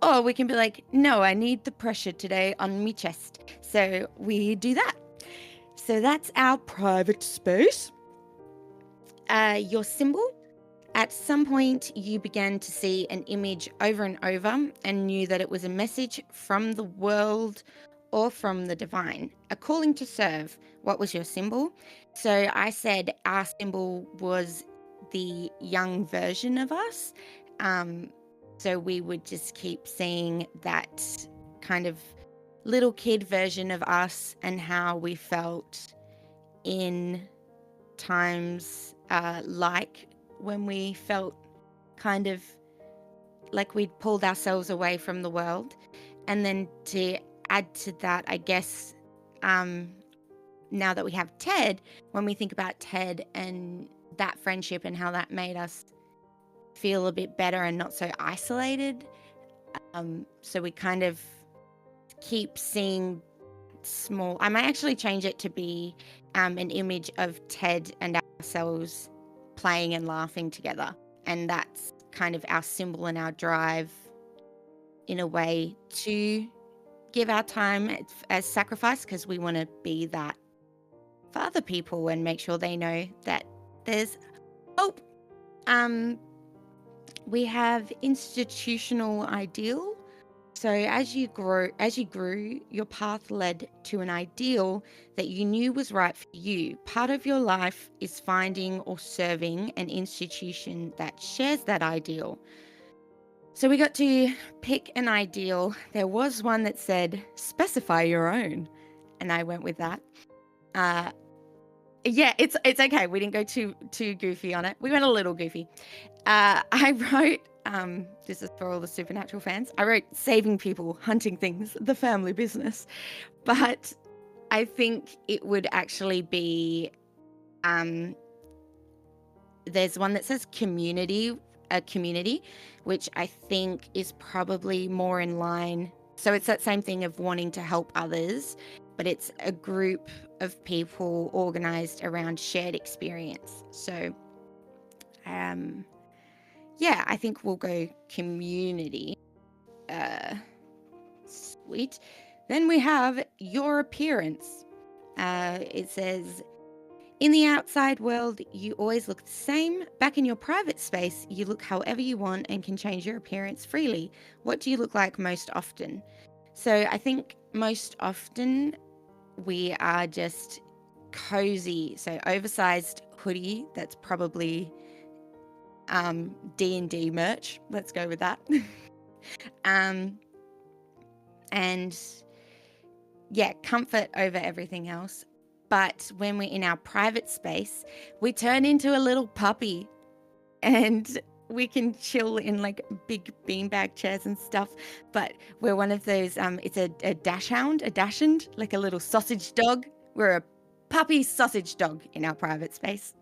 [SPEAKER 3] or we can be like, no, I need the pressure today on me chest. So we do that. So that's our private space. Your symbol. At some point, you began to see an image over and over and knew that it was a message from the world or from the divine, a calling to serve. What was your symbol? So I said our symbol was the young version of us. So we would just keep seeing that kind of little kid version of us and how we felt in times like when we felt kind of like we'd pulled ourselves away from the world. And then to add to that, I guess, now that we have Ted, when we think about Ted and that friendship and how that made us feel a bit better and not so isolated, so we kind of keep seeing small. I might actually change it to be an image of Ted and ourselves playing and laughing together, and that's kind of our symbol and our drive in a way to give our time as sacrifice, because we want to be that for other people and make sure they know that there's hope. We have institutional ideal. So as you grew, your path led to an ideal that you knew was right for you. Part of your life is finding or serving an institution that shares that ideal. So we got to pick an ideal. There was one that said, specify your own. And I went with that. Yeah, it's okay. We didn't go too goofy on it. We went a little goofy. I wrote, this is for all the Supernatural fans, I wrote saving people, hunting things, the family business. But I think it would actually be, there's one that says community, which I think is probably more in line So it's that same thing of wanting to help others, but it's a group of people organized around shared experience. So, yeah, I think we'll go community. Sweet. Then we have your appearance. It says, in the outside world, you always look the same. Back in your private space, you look however you want and can change your appearance freely. What do you look like most often? So I think most often we are just cozy. So oversized hoodie, that's probably D&D merch. Let's go with that. And yeah, comfort over everything else. But when we're in our private space, we turn into a little puppy and we can chill in like big beanbag chairs and stuff. But we're one of those, it's a dachshund, like a little sausage dog. We're a puppy sausage dog in our private space.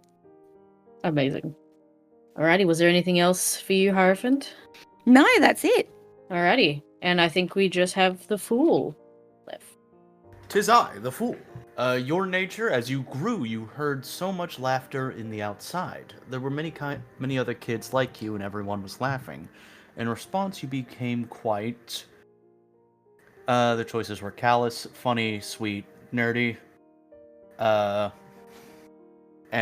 [SPEAKER 1] Amazing. Alrighty, was there anything else for you, Hierophant?
[SPEAKER 3] No, that's it.
[SPEAKER 1] Alrighty, and I think we just have the Fool left.
[SPEAKER 6] 'Tis I, the fool. Your nature, as you grew, you heard so much laughter in the outside. There were many other kids like you, and everyone was laughing. In response, you became quite... the choices were callous, funny, sweet, nerdy. And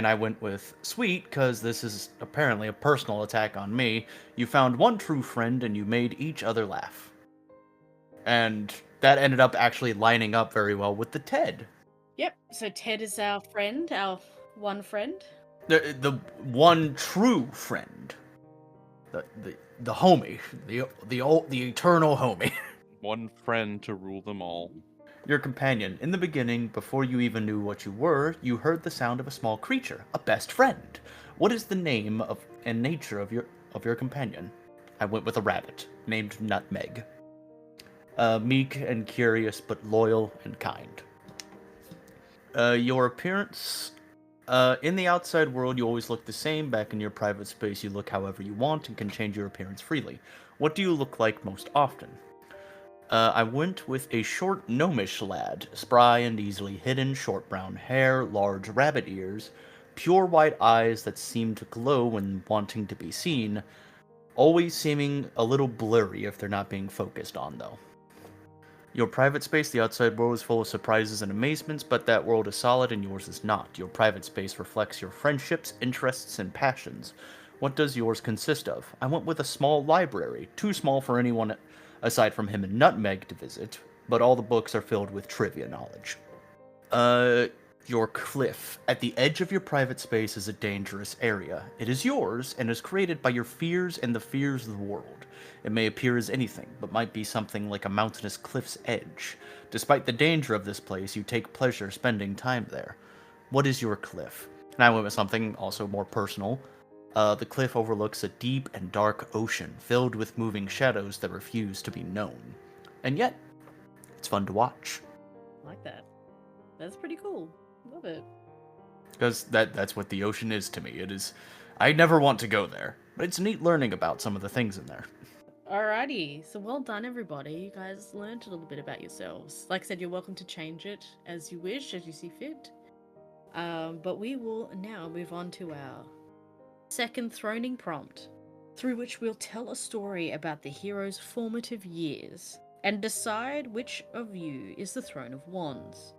[SPEAKER 6] I went with sweet, because this is apparently a personal attack on me. You found one true friend, and you made each other laugh. And that ended up actually lining up very well with the Ted.
[SPEAKER 1] Yep, so Ted is our friend, our one friend.
[SPEAKER 6] The one true friend. The homie. The eternal homie.
[SPEAKER 2] One friend to rule them all.
[SPEAKER 6] Your companion. In the beginning, before you even knew what you were, you heard the sound of a small creature, a best friend. What is the name and nature of your companion? I went with a rabbit, named Nutmeg. Meek and curious, but loyal and kind. Your appearance. In the outside world, you always look the same. Back in your private space, you look however you want and can change your appearance freely. What do you look like most often? I went with a short gnomish lad, spry and easily hidden, short brown hair, large rabbit ears, pure white eyes that seem to glow when wanting to be seen, always seeming a little blurry if they're not being focused on, though. Your private space, the outside world, is full of surprises and amazements, but that world is solid and yours is not. Your private space reflects your friendships, interests, and passions. What does yours consist of? I went with a small library, too small for anyone aside from him and Nutmeg to visit, but all the books are filled with trivia knowledge. Your cliff. At the edge of your private space is a dangerous area. It is yours, and is created by your fears and the fears of the world. It may appear as anything, but might be something like a mountainous cliff's edge. Despite the danger of this place, you take pleasure spending time there. What is your cliff? And I went with something also more personal. The cliff overlooks a deep and dark ocean, filled with moving shadows that refuse to be known. And yet, it's fun to watch.
[SPEAKER 1] I like that. That's pretty cool. Love it.
[SPEAKER 6] Because that's what the ocean is to me. It is... I never want to go there, but it's neat learning about some of the things in there.
[SPEAKER 1] Alrighty, so well done everybody. You guys learned a little bit about yourselves. Like I said, you're welcome to change it as you wish, as you see fit. But we will now move on to our second throning prompt, through which we'll tell a story about the hero's formative years and decide which of you is the Throne of Wands.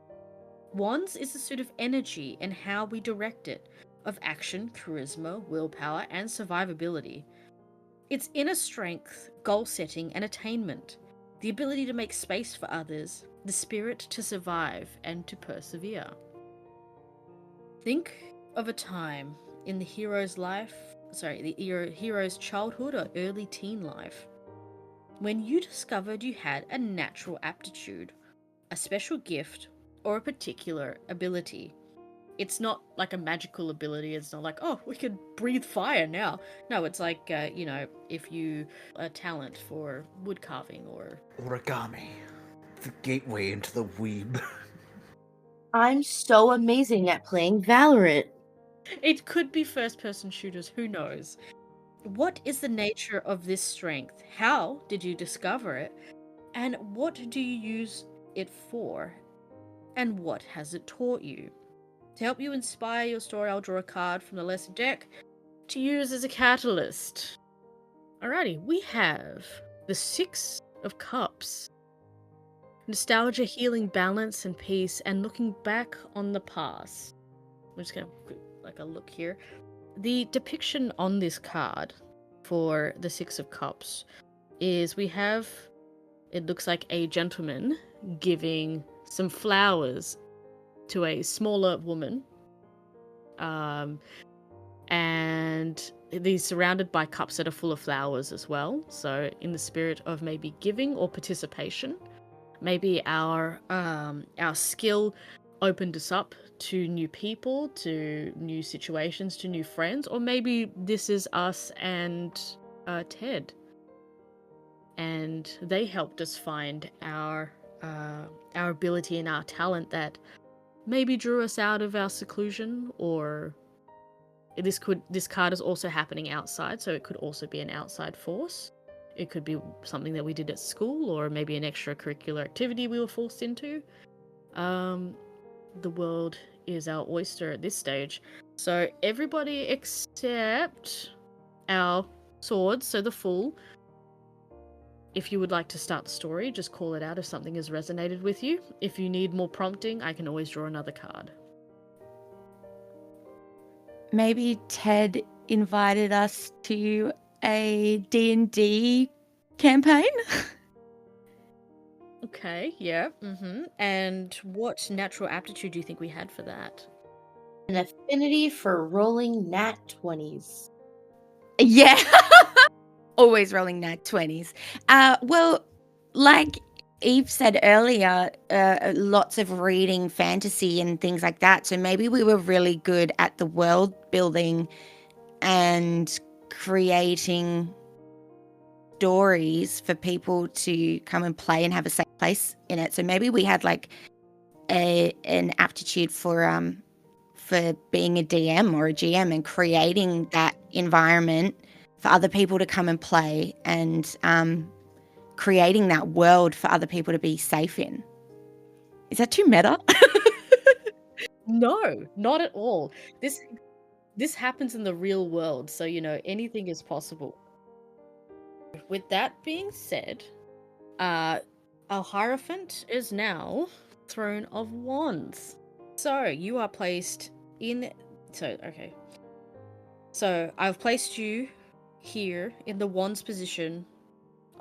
[SPEAKER 1] Wands is a suit of energy and how we direct it, of action, charisma, willpower, and survivability. It's inner strength, goal setting, and attainment, the ability to make space for others, the spirit to survive and to persevere. Think of a time in the hero's hero's childhood or early teen life, when you discovered you had a natural aptitude, a special gift, or a particular ability. It's not like a magical ability. It's not like, oh, we can breathe fire now. No, it's like, if you a talent for wood carving or
[SPEAKER 5] Origami. The gateway into the weeb.
[SPEAKER 4] I'm so amazing at playing Valorant.
[SPEAKER 1] it could be first-person shooters. Who knows? What is the nature of this strength? How did you discover it? And what do you use it for? And what has it taught you? To help you inspire your story, I'll draw a card from the lesson deck to use as a catalyst. Alrighty, we have the Six of Cups. Nostalgia, healing, balance, and peace, and looking back on the past. I'm just gonna like a look here. The depiction on this card for the Six of Cups is we have, it looks like a gentleman giving some flowers to a smaller woman. And he's surrounded by cups that are full of flowers as well. So in the spirit of maybe giving or participation, maybe our skill opened us up to new people, to new situations, to new friends, or maybe this is us and Ted, and they helped us find our ability and our talent that maybe drew us out of our seclusion. Or this card is also happening outside, so it could also be an outside force. It could be something that we did at school, or maybe an extracurricular activity we were forced into. The world is our oyster at this stage. So everybody except our swords, so the Fool. If you would like to start the story, just call it out if something has resonated with you. If you need more prompting, I can always draw another card.
[SPEAKER 3] Maybe Ted invited us to a D&D campaign.
[SPEAKER 1] Okay, yeah. And what natural aptitude do you think we had for that?
[SPEAKER 4] An affinity for rolling nat 20s.
[SPEAKER 3] Yeah. Always rolling nat 20s. Well, like Eve said earlier, lots of reading fantasy and things like that. So maybe we were really good at the world building and creating stories for people to come and play and have a safe place in it. So maybe we had like an aptitude for being a DM or a GM and creating that environment for other people to come and play, and creating that world for other people to be safe in. Is that too meta?
[SPEAKER 1] No, not at all. This happens in the real world, so anything is possible. With that being said, our Hierophant is now Throne of Wands. So you are placed in. Okay. So I've placed you here in the Wands position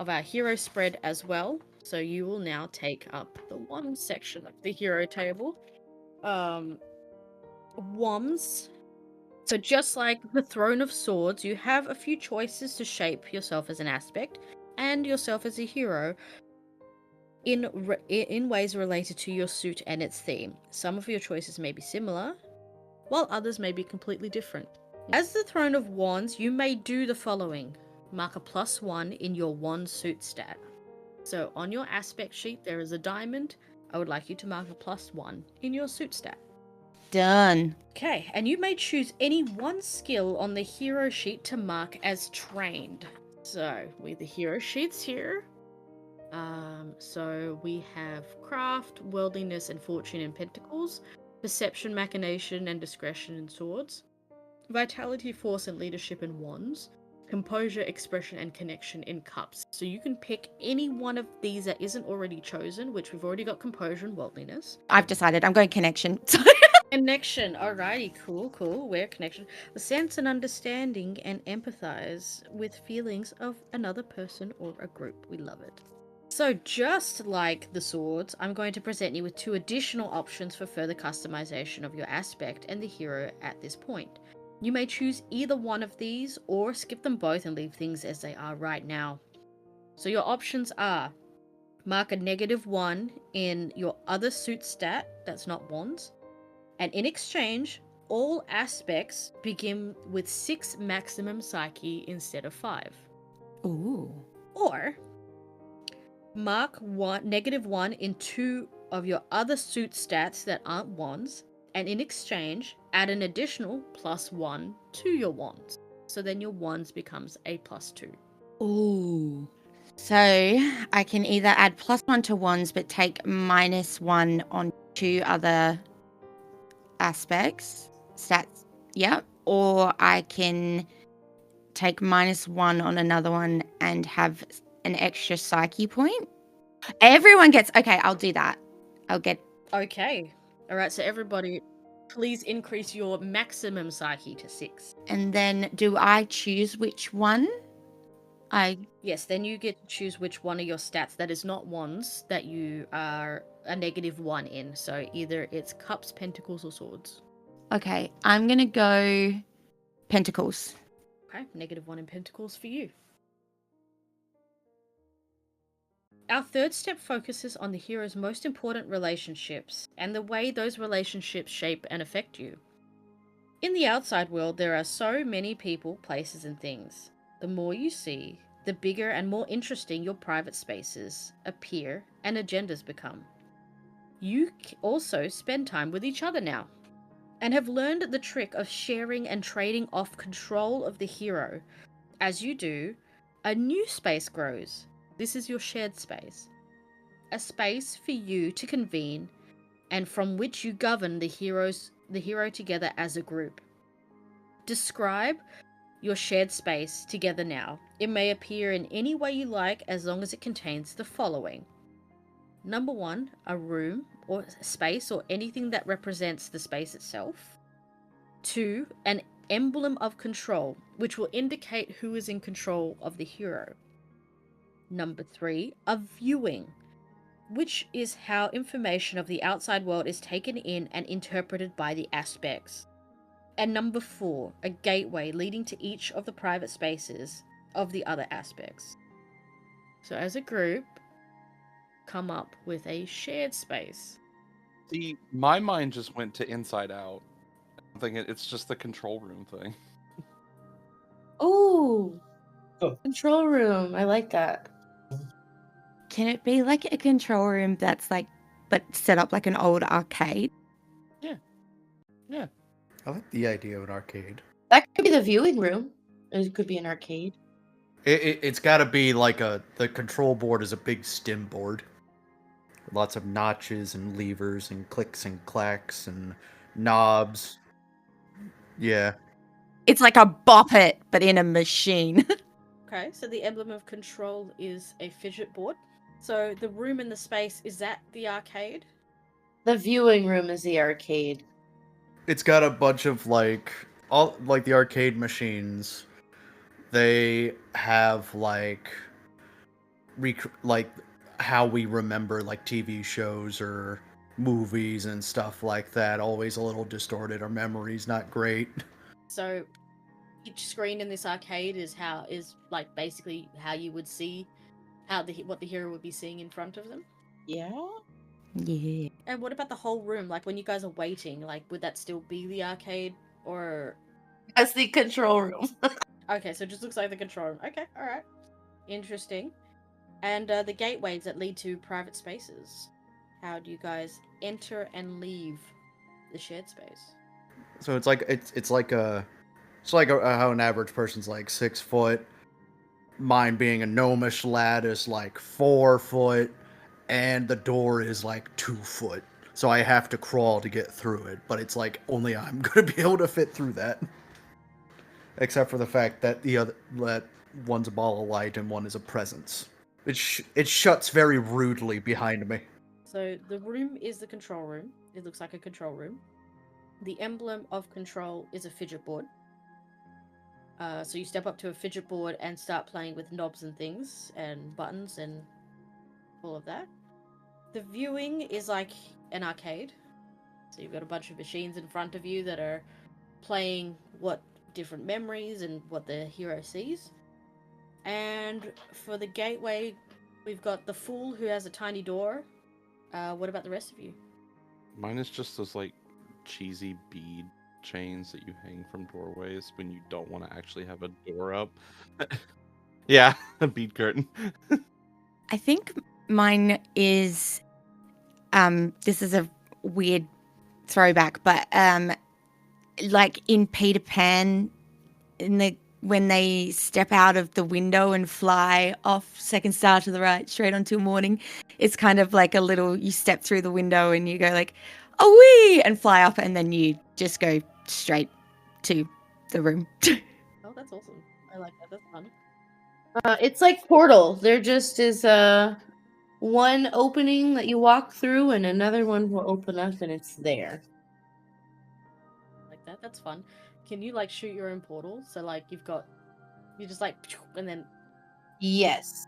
[SPEAKER 1] of our hero spread as well. So you will now take up the Wands section of the hero table. Wands. So just like the Throne of Swords, you have a few choices to shape yourself as an aspect and yourself as a hero in ways related to your suit and its theme. Some of your choices may be similar, while others may be completely different. As the Throne of Wands, you may do the following. Mark a +1 in your wand suit stat. So on your aspect sheet, there is a diamond. I would like you to mark a +1 in your suit stat.
[SPEAKER 3] Done.
[SPEAKER 1] Okay, and you may choose any one skill on the hero sheet to mark as trained. So, with the hero sheets here, so we have craft, worldliness and fortune in pentacles, perception, machination and discretion in swords, vitality, force and leadership in wands, composure, expression and connection in cups. So you can pick any one of these that isn't already chosen, which we've already got composure and worldliness.
[SPEAKER 3] I've decided I'm going connection.
[SPEAKER 1] Connection, alrighty, cool. We're connection. Sense and understanding and empathize with feelings of another person or a group. We love it. So just like the swords, I'm going to present you with 2 additional options for further customization of your aspect and the hero at this point. You may choose either one of these or skip them both and leave things as they are right now. So your options are mark a -1 in your other suit stat that's not wands. And in exchange, all aspects begin with 6 maximum psyche instead of 5.
[SPEAKER 3] Ooh.
[SPEAKER 1] Or mark -1 in 2 of your other suit stats that aren't wands, and in exchange, add an additional +1 to your wands. So then your wands becomes a +2.
[SPEAKER 3] Ooh. So I can either add +1 to wands, but take -1 on 2 other aspects, stats, yeah. Or I can take -1 on another one and have an extra psyche point. Everyone gets, okay, I'll do that. I'll get,
[SPEAKER 1] Okay. All right, so everybody, please increase your maximum psyche to 6.
[SPEAKER 3] and then do I choose which one?
[SPEAKER 1] Yes, then you get to choose which one of your stats that is not wands that you are a -1 in. So either it's cups, pentacles, or swords.
[SPEAKER 3] Okay, I'm going to go pentacles.
[SPEAKER 1] Okay, -1 in pentacles for you. Our third step focuses on the hero's most important relationships and the way those relationships shape and affect you. In the outside world, there are so many people, places, and things. The more you see, the bigger and more interesting your private spaces appear and agendas become. You also spend time with each other now, and have learned the trick of sharing and trading off control of the hero. As you do, a new space grows. This is your shared space. A space for you to convene and from which you govern the hero together as a group. Describe your shared space together now. It may appear in any way you like as long as it contains the following. Number 1, a room or space or anything that represents the space itself. 2, an emblem of control, which will indicate who is in control of the hero. Number 3, a viewing, which is how information of the outside world is taken in and interpreted by the aspects. And number 4, a gateway leading to each of the private spaces of the other aspects. So as a group, come up with a shared space.
[SPEAKER 2] See, my mind just went to Inside Out. I'm thinking it's just the control room thing.
[SPEAKER 4] Ooh. Control room. I like that.
[SPEAKER 3] Can it be like a control room that's like, but set up like an old arcade?
[SPEAKER 2] Yeah.
[SPEAKER 5] I like the idea of an arcade.
[SPEAKER 4] That could be the viewing room. It could be an arcade.
[SPEAKER 5] It's got to be like the control board is a big stim board. Lots of notches and levers and clicks and clacks and knobs. Yeah.
[SPEAKER 3] It's like a bop it, but in a machine.
[SPEAKER 1] Okay, so the emblem of control is a fidget board. So the room in the space, is that the arcade?
[SPEAKER 4] The viewing room is the arcade.
[SPEAKER 5] It's got a bunch of like the arcade machines. They have like how we remember like TV shows or movies and stuff like that. Always a little distorted. Our memory's not great.
[SPEAKER 1] So each screen in this arcade is like basically how you would see what the hero would be seeing in front of them.
[SPEAKER 4] Yeah.
[SPEAKER 3] Yeah.
[SPEAKER 1] And what about the whole room? Like when you guys are waiting, like would that still be the arcade or?
[SPEAKER 4] That's the control room.
[SPEAKER 1] Okay, so it just looks like the control room. Okay, all right, interesting. And the gateways that lead to private spaces. How do you guys enter and leave the shared space?
[SPEAKER 5] So it's like how an average person's like 6 foot. Mine being a gnomish lad is like 4 foot, and the door is like 2 foot. So I have to crawl to get through it, but it's like only I'm gonna be able to fit through that. Except for the fact that that one's a ball of light and one is a presence. It shuts very rudely behind me.
[SPEAKER 1] So the room is the control room. It looks like a control room. The emblem of control is a fidget board. So you step up to a fidget board and start playing with knobs and things and buttons and all of that. The viewing is like an arcade. So you've got a bunch of machines in front of you that are playing what different memories and what the hero sees. And for the gateway, we've got the fool who has a tiny door. What about the rest of you?
[SPEAKER 2] Mine is just those like cheesy bead chains that you hang from doorways when you don't want to actually have a door up. Yeah, a bead curtain.
[SPEAKER 3] I think mine is, this is a weird throwback, but like in Peter Pan, in the when they step out of the window and fly off second star to the right straight onto morning, it's kind of like a little, you step through the window and you go like, oh wee, and fly up, and then you just go straight to the room.
[SPEAKER 1] Oh, that's awesome. I like that. That's fun.
[SPEAKER 4] It's like Portal. There just is one opening that you walk through, and another one will open up, and it's there.
[SPEAKER 1] Like that. That's fun. Can you like shoot your own portal? So like you just like, and then
[SPEAKER 4] Yes.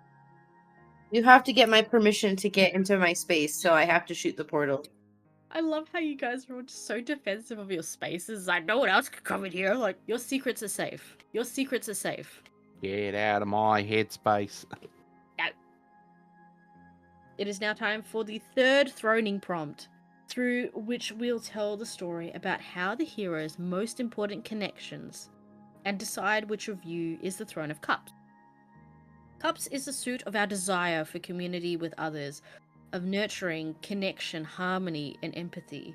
[SPEAKER 4] You have to get my permission to get into my space, so I have to shoot the portal.
[SPEAKER 1] I love how you guys are all just so defensive of your spaces. Like no one else could come in here. Like your secrets are safe. Your secrets are safe.
[SPEAKER 2] Get out of my headspace.
[SPEAKER 1] It is now time for the third throning prompt, through which we'll tell the story about how the hero's most important connections and decide which of you is the Throne of Cups. Cups is the suit of our desire for community with others, of nurturing, connection, harmony, and empathy.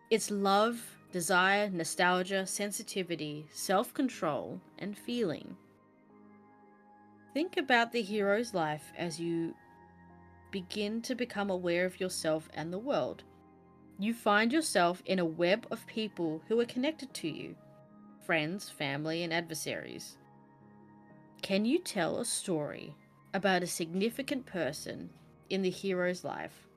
[SPEAKER 1] It's love, desire, nostalgia, sensitivity, self-control, and feeling. Think about the hero's life as you begin to become aware of yourself and the world. You find yourself in a web of people who are connected to you, friends, family, and adversaries. Can you tell a story about a significant person in the hero's life?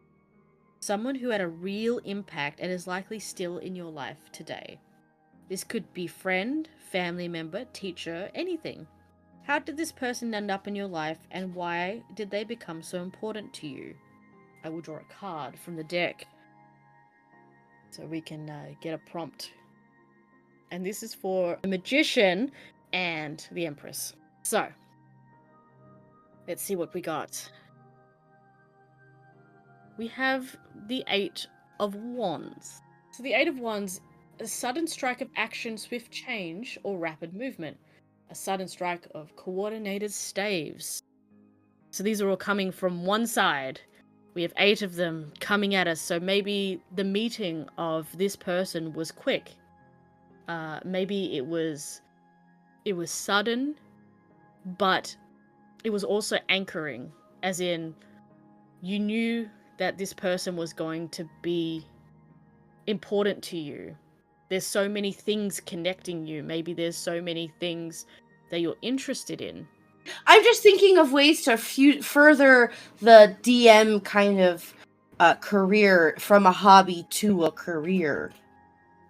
[SPEAKER 1] Someone who had a real impact and is likely still in your life today. This could be friend, family member, teacher, anything. How did this person end up in your life, and why did they become so important to you? I will draw a card from the deck so we can get a prompt. And this is for the Magician and the Empress. So, let's see what we got. We have the Eight of Wands. So the Eight of Wands, a sudden strike of action, swift change, or rapid movement. A sudden strike of coordinated staves. So these are all coming from one side. We have 8 of them coming at us, so maybe the meeting of this person was quick. Maybe it was sudden, but it was also anchoring, as in you knew that this person was going to be important to you. There's so many things connecting you. Maybe there's so many things that you're interested in.
[SPEAKER 4] I'm just thinking of ways to further the DM kind of career from a hobby to a career.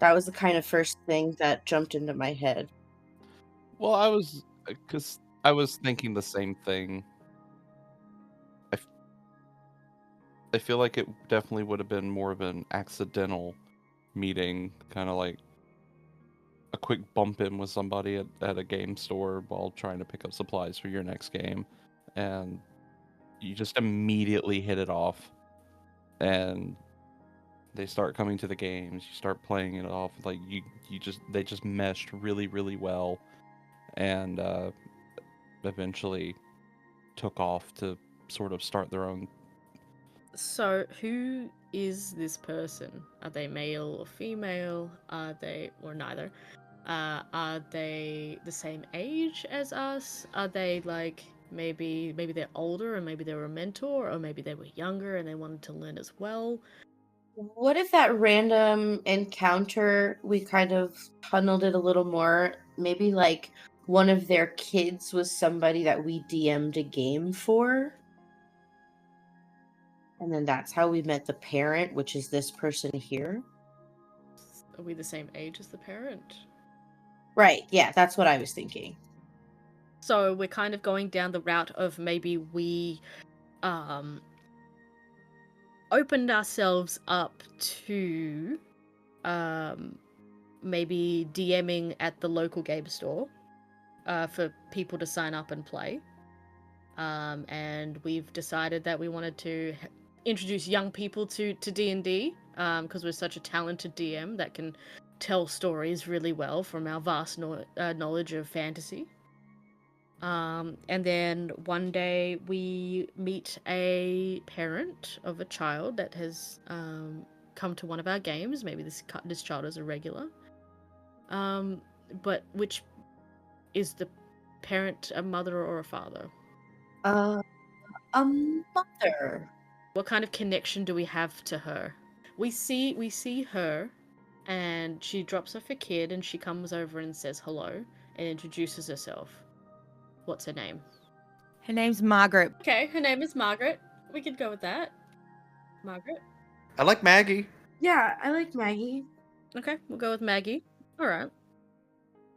[SPEAKER 4] That was the kind of first thing that jumped into my head.
[SPEAKER 2] Well, I was thinking the same thing. I feel like it definitely would have been more of an accidental meeting, kind of like a quick bump in with somebody at a game store while trying to pick up supplies for your next game, and you just immediately hit it off, and they start coming to the games, you start playing it off, like they just meshed really, really well, and eventually took off to sort of start their own.
[SPEAKER 1] So, who is this person? Are they male or female? Are they, or neither? Are they the same age as us? Are they like maybe they're older and maybe they were a mentor, or maybe they were younger and they wanted to learn as well?
[SPEAKER 4] What if that random encounter, we kind of tunneled it a little more? Maybe like one of their kids was somebody that we DM'd a game for? And then that's how we met the parent, which is this person here?
[SPEAKER 1] Are we the same age as the parent?
[SPEAKER 4] Right, yeah, that's what I was thinking.
[SPEAKER 1] So we're kind of going down the route of maybe we opened ourselves up to maybe DMing at the local game store for people to sign up and play. And we've decided that we wanted to introduce young people to D&D because we're such a talented DM that can tell stories really well from our vast knowledge of fantasy. And then one day we meet a parent of a child that has come to one of our games. Maybe this child is a regular. But which is the parent a mother or a father?
[SPEAKER 4] A mother.
[SPEAKER 1] What kind of connection do we have to her? We see her, and she drops off her kid, and she comes over and says hello and introduces herself. What's her name?
[SPEAKER 3] Her name's Margaret.
[SPEAKER 1] Okay, her name is Margaret. We could go with that. Margaret.
[SPEAKER 5] I like Maggie.
[SPEAKER 4] Yeah, I like Maggie.
[SPEAKER 1] Okay, we'll go with Maggie. All right.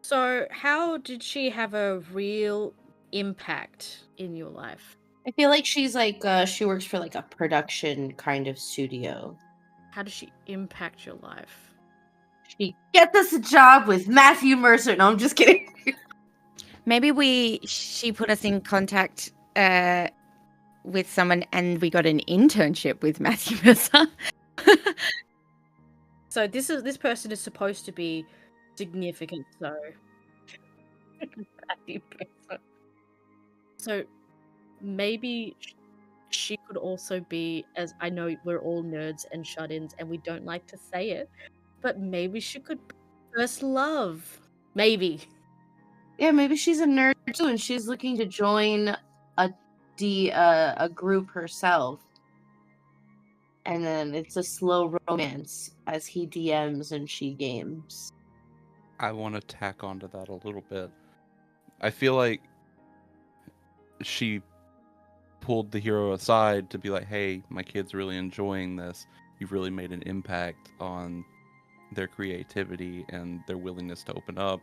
[SPEAKER 1] So, how did she have a real impact in your life?
[SPEAKER 4] I feel like she's like she works for like a production kind of studio.
[SPEAKER 1] How does she impact your life?
[SPEAKER 4] She gets us a job with Matthew Mercer. No, I'm just kidding.
[SPEAKER 3] Maybe she put us in contact with someone and we got an internship with Matthew Mercer.
[SPEAKER 1] So this person is supposed to be significant, so so maybe she could also be, as I know we're all nerds and shut-ins and we don't like to say it, but maybe she could be first love. Maybe.
[SPEAKER 4] Yeah, maybe she's a nerd too, and she's looking to join a group herself. And then it's a slow romance as he DMs and she games.
[SPEAKER 2] I want to tack onto that a little bit. I feel like she pulled the hero aside to be like, hey, my kid's really enjoying this. You've really made an impact on their creativity and their willingness to open up.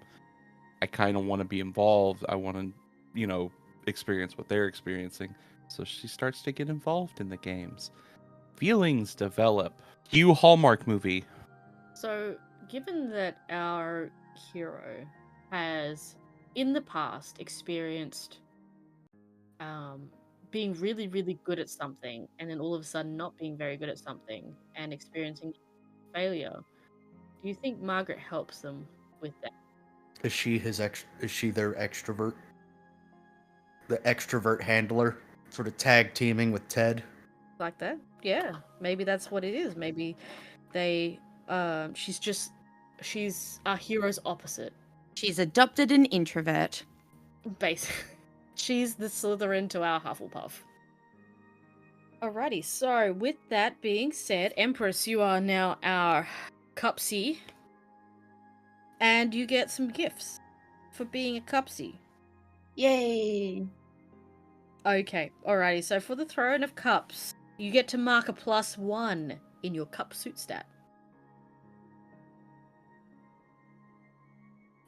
[SPEAKER 2] I kind of want to be involved. I want to, experience what they're experiencing. So she starts to get involved in the games. Feelings develop. Cue Hallmark movie.
[SPEAKER 1] So, given that our hero has, in the past, experienced being really, really good at something, and then all of a sudden not being very good at something, and experiencing failure, do you think Margaret helps them with that?
[SPEAKER 5] Is she their extrovert? The extrovert handler, sort of tag teaming with Ted.
[SPEAKER 1] Like that? Yeah, maybe that's what it is. Maybe she's our hero's opposite.
[SPEAKER 3] She's adopted an introvert.
[SPEAKER 1] Basically. She's the Slytherin to our Hufflepuff. Alrighty, so with that being said, Empress, you are now our Cupsy. And you get some gifts for being a Cupsy.
[SPEAKER 4] Yay!
[SPEAKER 1] Okay, alrighty, so for the Throne of Cups, you get to mark a +1 in your Cup suit stat.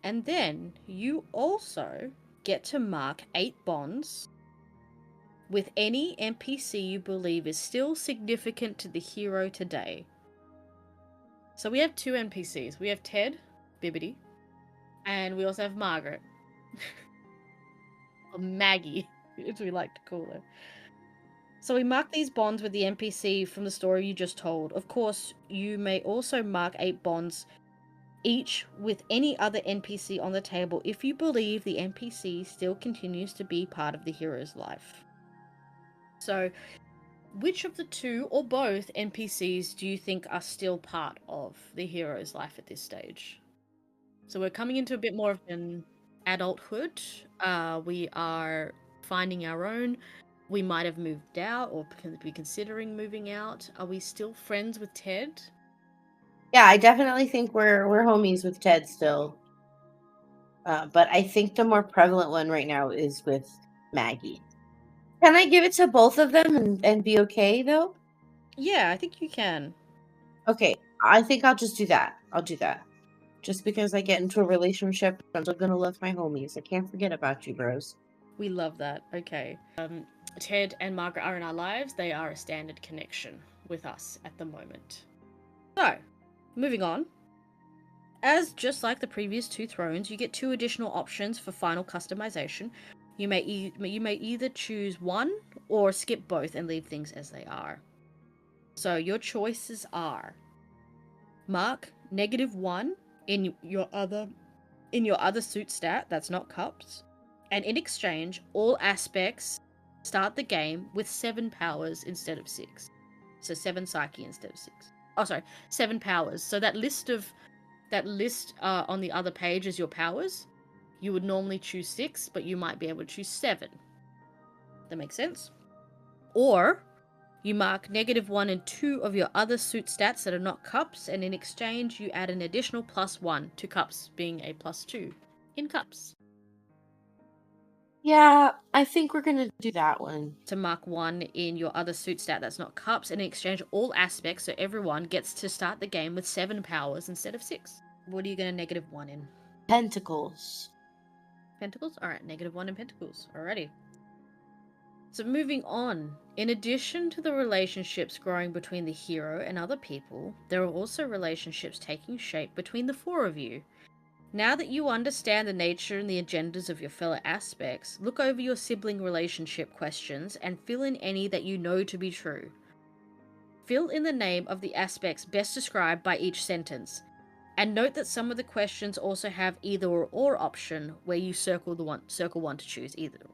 [SPEAKER 1] And then you also get to mark 8 bonds with any NPC you believe is still significant to the hero today. So we have 2 NPCs. We have Ted, Bibbidi, and we also have Margaret. Or Maggie, as we like to call her. So we mark these bonds with the NPC from the story you just told. Of course, you may also mark 8 bonds each with any other NPC on the table if you believe the NPC still continues to be part of the hero's life. So, which of the 2 or both NPCs do you think are still part of the hero's life at this stage? So we're coming into a bit more of an adulthood. We are finding our own. We might have moved out or be considering moving out. Are we still friends with Ted?
[SPEAKER 4] Yeah, I definitely think we're homies with Ted still. But I think the more prevalent one right now is with Maggie. Can I give it to both of them and be okay though?
[SPEAKER 1] Yeah, I think you can.
[SPEAKER 4] Okay, I think I'll just do that. I'll do that. Just because I get into a relationship, I'm still gonna love my homies. I can't forget about you, bros.
[SPEAKER 1] We love that. Okay. Ted and Margaret are in our lives. They are a standard connection with us at the moment. So, moving on. As just like the previous 2 thrones, you get 2 additional options for final customization. You may either choose one or skip both and leave things as they are. So your choices are: mark -1 in your other suit stat that's not cups, and in exchange, all aspects start the game with 7 powers instead of 6. So 7 psyche instead of 6. Oh, sorry, 7 powers. So that list on the other page is your powers. You would normally choose 6, but you might be able to choose 7. That makes sense? Or you mark -1 and 2 of your other suit stats that are not cups, and in exchange you add an additional +1 to cups, being a +2 in cups.
[SPEAKER 4] Yeah, I think we're gonna do that one.
[SPEAKER 1] To mark 1 in your other suit stat that's not cups, and in exchange all aspects, so everyone gets to start the game with 7 powers instead of 6. What are you going to -1 in?
[SPEAKER 4] Pentacles.
[SPEAKER 1] Pentacles? Alright, -1 in pentacles. Alrighty. So moving on, in addition to the relationships growing between the hero and other people, there are also relationships taking shape between the 4 of you. Now that you understand the nature and the agendas of your fellow aspects, look over your sibling relationship questions and fill in any that you know to be true. Fill in the name of the aspects best described by each sentence. And note that some of the questions also have either or option where you circle one to choose either.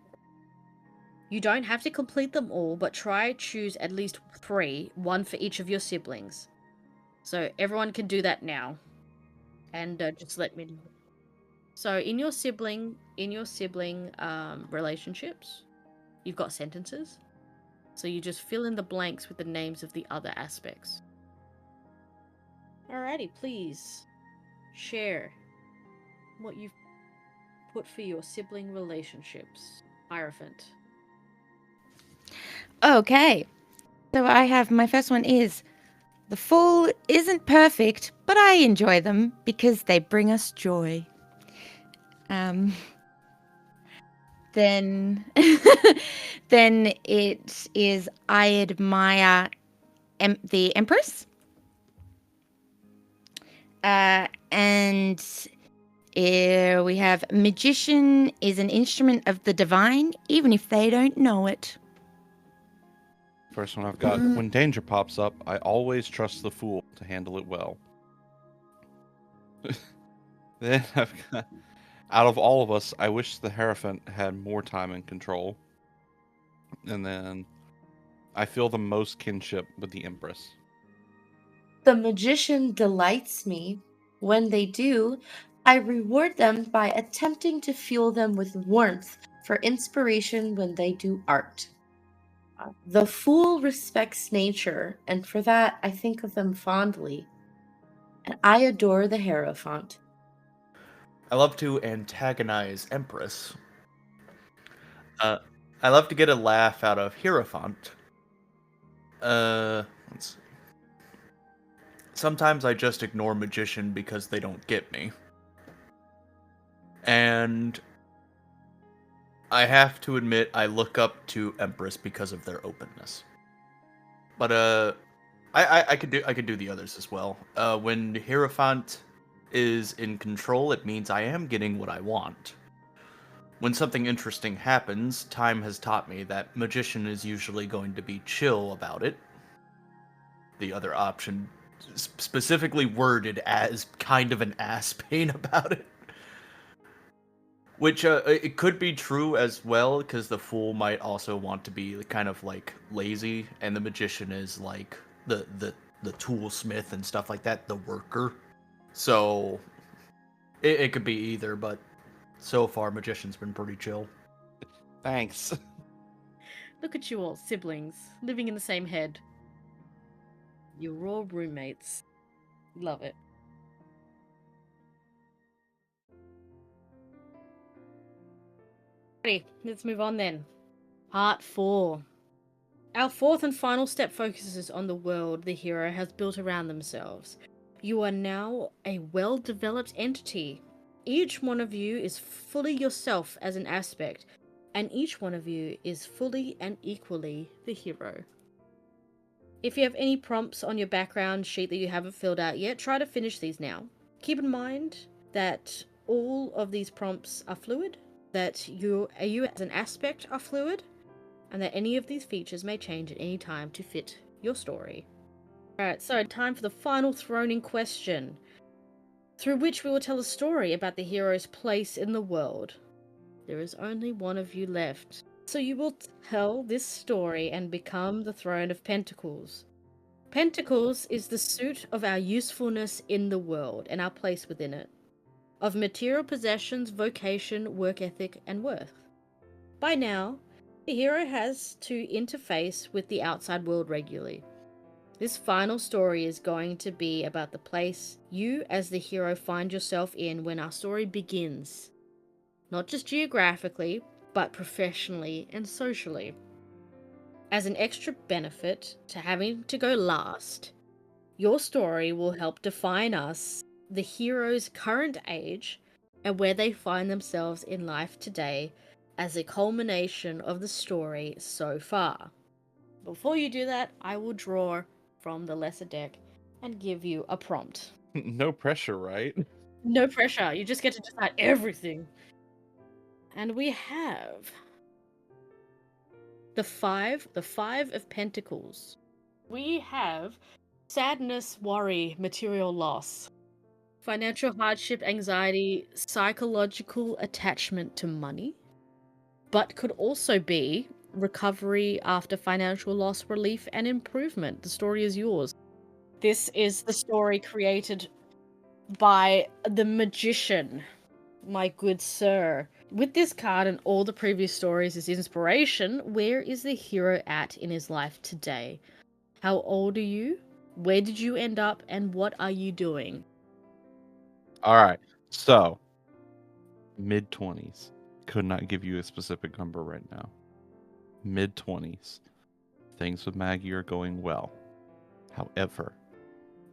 [SPEAKER 1] You don't have to complete them all, but try choose at least 3, 1 for each of your siblings. So everyone can do that now. And just let me know. So in your sibling relationships, you've got sentences. So you just fill in the blanks with the names of the other aspects. Alrighty, please share what you've put for your sibling relationships. Hierophant.
[SPEAKER 3] Okay. So I have my first one is the Fool isn't perfect, but I enjoy them because they bring us joy. Then then it is I admire the Empress. And we have Magician is an instrument of the divine, even if they don't know it.
[SPEAKER 2] First one I've got, when danger pops up, I always trust the Fool to handle it well. Then I've got, out of all of us, I wish the Hierophant had more time and control. And then I feel the most kinship with the Empress.
[SPEAKER 4] The Magician delights me. When they do, I reward them by attempting to fuel them with warmth for inspiration when they do art. The Fool respects nature, and for that I think of them fondly. And I adore the Hierophant.
[SPEAKER 6] I love to antagonize Empress. I love to get a laugh out of Hierophant. Let's see. Sometimes I just ignore Magician because they don't get me. And I have to admit I look up to Empress because of their openness. But I could do the others as well. When Hierophant is in control, it means I am getting what I want. When something interesting happens, time has taught me that Magician is usually going to be chill about it. The other option specifically worded as kind of an ass pain about it. Which, it could be true as well, because the Fool might also want to be kind of, like, lazy, and the Magician is, like, the toolsmith and stuff like that, the worker. So, it could be either, but so far, Magician's been pretty chill.
[SPEAKER 2] Thanks.
[SPEAKER 1] Look at you all, siblings, living in the same head. You're all roommates. Love it. Alrighty, let's move on then. Part 4. Our 4th and final step focuses on the world the hero has built around themselves. You are now a well-developed entity. Each one of you is fully yourself as an aspect, and each one of you is fully and equally the hero. If you have any prompts on your background sheet that you haven't filled out yet, try to finish these now. Keep in mind that all of these prompts are fluid, that you as an aspect are fluid, and that any of these features may change at any time to fit your story. Alright, so time for the final thrown-in question, through which we will tell a story about the hero's place in the world. There is only one of you left, so you will tell this story and become the Throne of Pentacles. Pentacles is the suit of our usefulness in the world and our place within it. of material possessions, vocation, work ethic, and worth. By now, the hero has to interface with the outside world regularly. This final story is going to be about the place you as the hero find yourself in when our story begins. Not just geographically, but professionally and socially. As an extra benefit to having to go last, your story will help define us, the hero's current age, and where they find themselves in life today as a culmination of the story so far. Before you do that, I will draw from the lesser deck and give you a prompt.
[SPEAKER 2] No pressure, right?
[SPEAKER 1] No pressure, you just get to decide everything. And we have the five of pentacles. We have sadness, worry, material loss, financial hardship, anxiety, psychological attachment to money, but could also be recovery after financial loss, relief, and improvement. The story is yours. This is the story created by the magician, my good sir. With this card and all the previous stories as inspiration, where is the hero at in his life today? How old are you? Where did you end up? And what are you doing?
[SPEAKER 2] All right. So, mid-20s. Could not give you a specific number right now. Mid-20s. Things with Maggie are going well. However,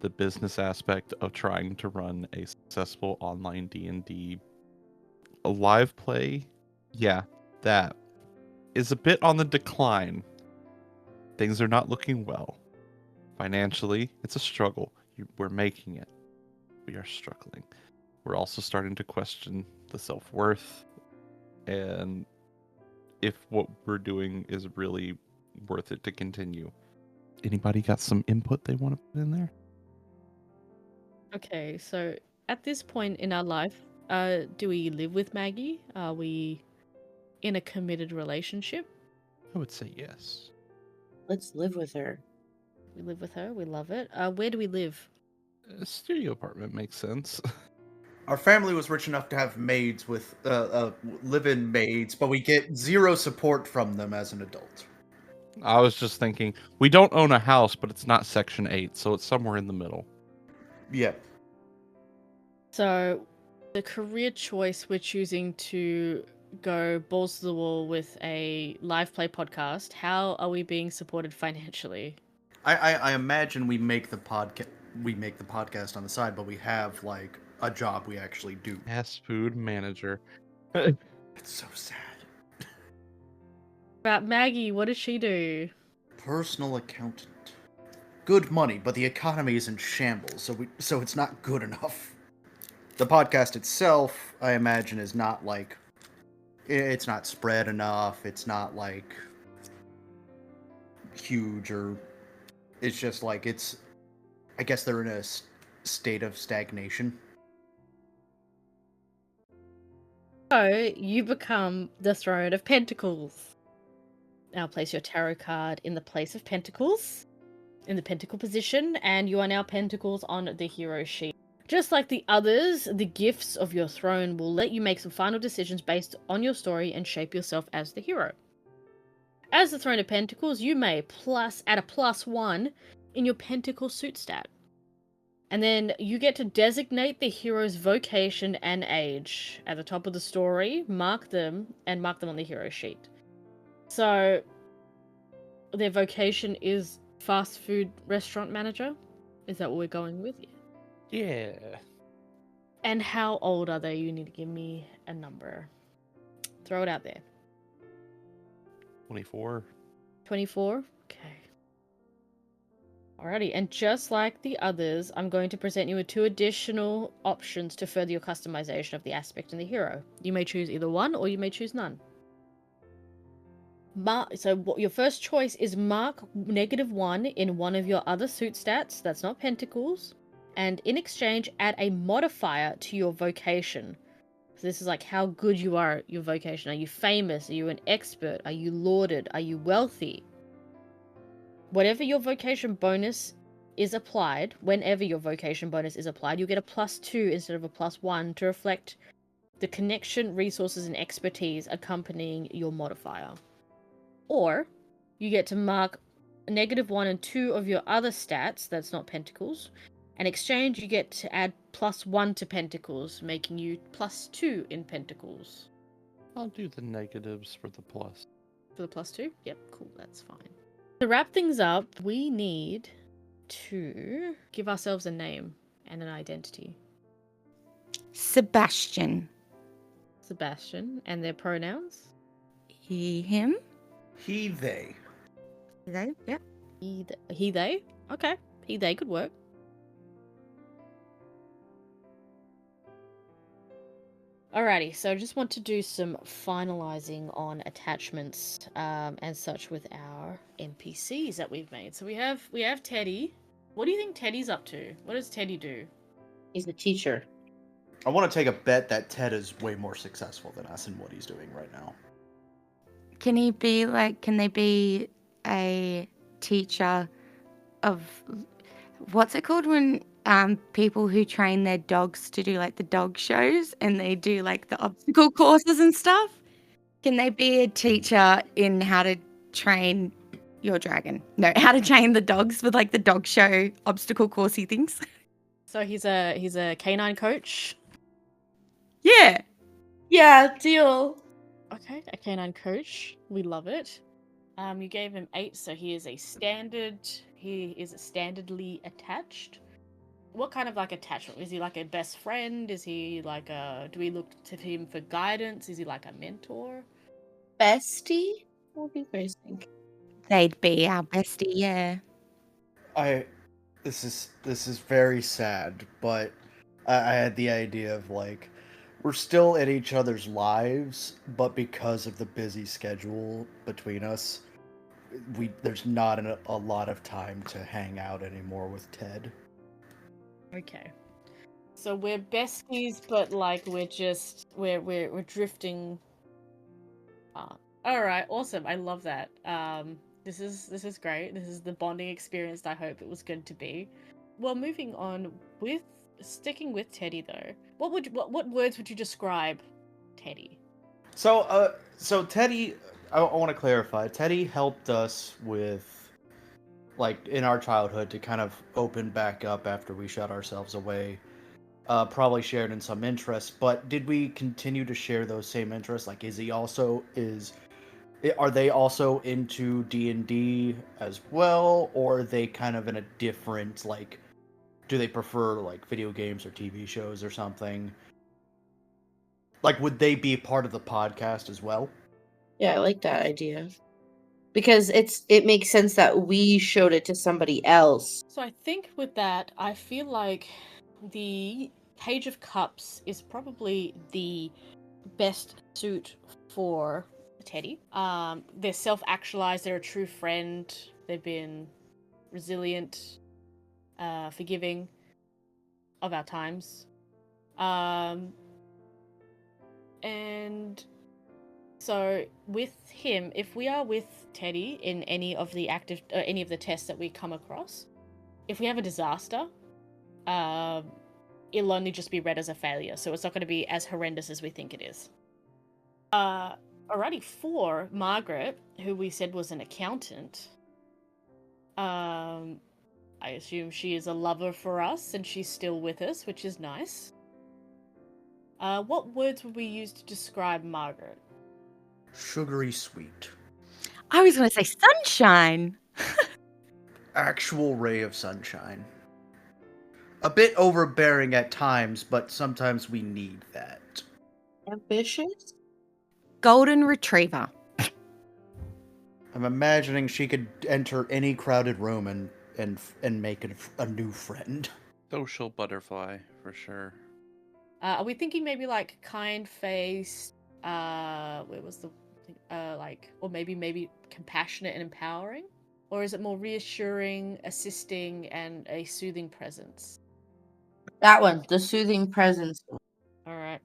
[SPEAKER 2] the business aspect of trying to run a successful online D&D live play, yeah, that is a bit on the decline. Things are not looking well. Financially, it's a struggle. We're making it. We are struggling. We're also starting to question the self-worth and if what we're doing is really worth it to continue. Anybody got some input they want to put in there?
[SPEAKER 1] Okay, so at this point in our life, do we live with Maggie? Are we in a committed relationship?
[SPEAKER 2] I would say yes.
[SPEAKER 4] Let's live with her.
[SPEAKER 1] We live with her. We love it. Where do we live?
[SPEAKER 2] A studio apartment makes sense.
[SPEAKER 5] Our family was rich enough to have maids with live-in maids, but we get zero support from them as an adult.
[SPEAKER 2] I was just thinking, we don't own a house, but it's not Section 8, so it's somewhere in the middle.
[SPEAKER 5] Yeah.
[SPEAKER 1] So, the career choice we're choosing to go balls to the wall with a live play podcast. How are we being supported financially?
[SPEAKER 5] I imagine we make the podcast on the side, but we have like a job we actually do.
[SPEAKER 2] Fast food manager.
[SPEAKER 5] It's so sad.
[SPEAKER 1] About Maggie, what does she do?
[SPEAKER 5] Personal accountant. Good money, but the economy is in shambles, so it's not good enough. The podcast itself, I imagine, is not like it's not spread enough. It's not like huge, or it's just like it's. I guess they're in a state of stagnation.
[SPEAKER 1] So, you become the Throne of Pentacles. Now place your tarot card in the place of Pentacles, in the Pentacle position, and you are now Pentacles on the hero sheet. Just like the others, the gifts of your throne will let you make some final decisions based on your story and shape yourself as the hero. As the Throne of Pentacles, you may add a +1 in your Pentacle suit stat. And then you get to designate the hero's vocation and age. At the top of the story, mark them on the hero sheet. So, their vocation is fast food restaurant manager? Is that what we're going with?
[SPEAKER 2] Yeah.
[SPEAKER 1] And how old are they? You need to give me a number. Throw it out there.
[SPEAKER 2] 24.
[SPEAKER 1] 24? Okay. Alrighty, and just like the others, I'm going to present you with 2 additional options to further your customization of the aspect in the hero. You may choose either one, or you may choose none. Your first choice is mark -1 in one of your other suit stats, that's not Pentacles, and in exchange add a modifier to your vocation. So this is like how good you are at your vocation. Are you famous? Are you an expert? Are you lauded? Are you wealthy? Whatever your vocation bonus is applied, whenever your vocation bonus is applied, you get a +2 instead of a +1 to reflect the connection, resources, and expertise accompanying your modifier. Or you get to mark -1 and 2 of your other stats, that's not pentacles. In exchange, you get to add +1 to pentacles, making you +2 in pentacles.
[SPEAKER 2] I'll do the negatives for the plus.
[SPEAKER 1] For the +2? Yep, cool, that's fine. To wrap things up, we need to give ourselves a name and an identity.
[SPEAKER 3] Sebastian.
[SPEAKER 1] Sebastian, and their pronouns?
[SPEAKER 3] He, him.
[SPEAKER 5] He, they.
[SPEAKER 3] They, yep.
[SPEAKER 1] He, they? Okay, he, they could work. Alrighty, so I just want to do some finalizing on attachments and such with our NPCs that we've made. So we have Teddy. What do you think Teddy's up to? What does Teddy do?
[SPEAKER 4] He's the teacher.
[SPEAKER 5] I want to take a bet that Ted is way more successful than us in what he's doing right now.
[SPEAKER 3] Can they be a teacher of, what's it called when people who train their dogs to do like the dog shows and they do like the obstacle courses and stuff? Can they be a teacher in how to train your dragon? No, how to train the dogs with like the dog show obstacle coursey things?
[SPEAKER 1] So he's a canine coach.
[SPEAKER 3] Yeah.
[SPEAKER 4] Yeah, deal.
[SPEAKER 1] Okay, a canine coach. We love it. You gave him 8, so he is standardly attached. What kind of like attachment? Is he like a best friend? Is he like do we look to him for guidance? Is he like a mentor?
[SPEAKER 4] Bestie? What do you guys think?
[SPEAKER 3] They'd be our bestie, yeah.
[SPEAKER 5] This is very sad, but I had the idea of like we're still in each other's lives, but because of the busy schedule between us, there's not a lot of time to hang out anymore with Ted.
[SPEAKER 1] Okay. So we're besties, but like we're drifting. All right, awesome. I love that. This is great. This is the bonding experience I hope it was going to be. Well, moving on with sticking with Teddy though. What words would you describe Teddy?
[SPEAKER 5] So Teddy, I want to clarify. Teddy helped us with, like, in our childhood to kind of open back up after we shut ourselves away. Probably shared in some interests, but did we continue to share those same interests? Like, are they also into D&D as well, or are they kind of in a different, like, do they prefer like video games or TV shows or something? Like, would they be part of the podcast as well?
[SPEAKER 4] Yeah, I like that idea. Because it makes sense that we showed it to somebody else.
[SPEAKER 1] So I think with that, I feel like the Page of Cups is probably the best suit for Teddy. They're self-actualized, they're a true friend, they've been resilient, forgiving of our times. And so with him, if we are with Teddy in any of the any of the tests that we come across, if we have a disaster, it'll only just be read as a failure, so it's not going to be as horrendous as we think it is. Alrighty, for Margaret, who we said was an accountant, I assume she is a lover for us and she's still with us, which is nice. What words would we use to describe Margaret?
[SPEAKER 5] Sugary sweet.
[SPEAKER 3] I was going to say sunshine.
[SPEAKER 5] Actual ray of sunshine. A bit overbearing at times, but sometimes we need that.
[SPEAKER 4] Ambitious?
[SPEAKER 3] Golden retriever.
[SPEAKER 5] I'm imagining she could enter any crowded room and make a new friend.
[SPEAKER 2] Social butterfly, for sure.
[SPEAKER 1] Are we thinking maybe like kind-faced, where was the like, or maybe compassionate and empowering? Or is it more reassuring, assisting, and a soothing presence?
[SPEAKER 4] That one, the soothing presence.
[SPEAKER 1] Alright.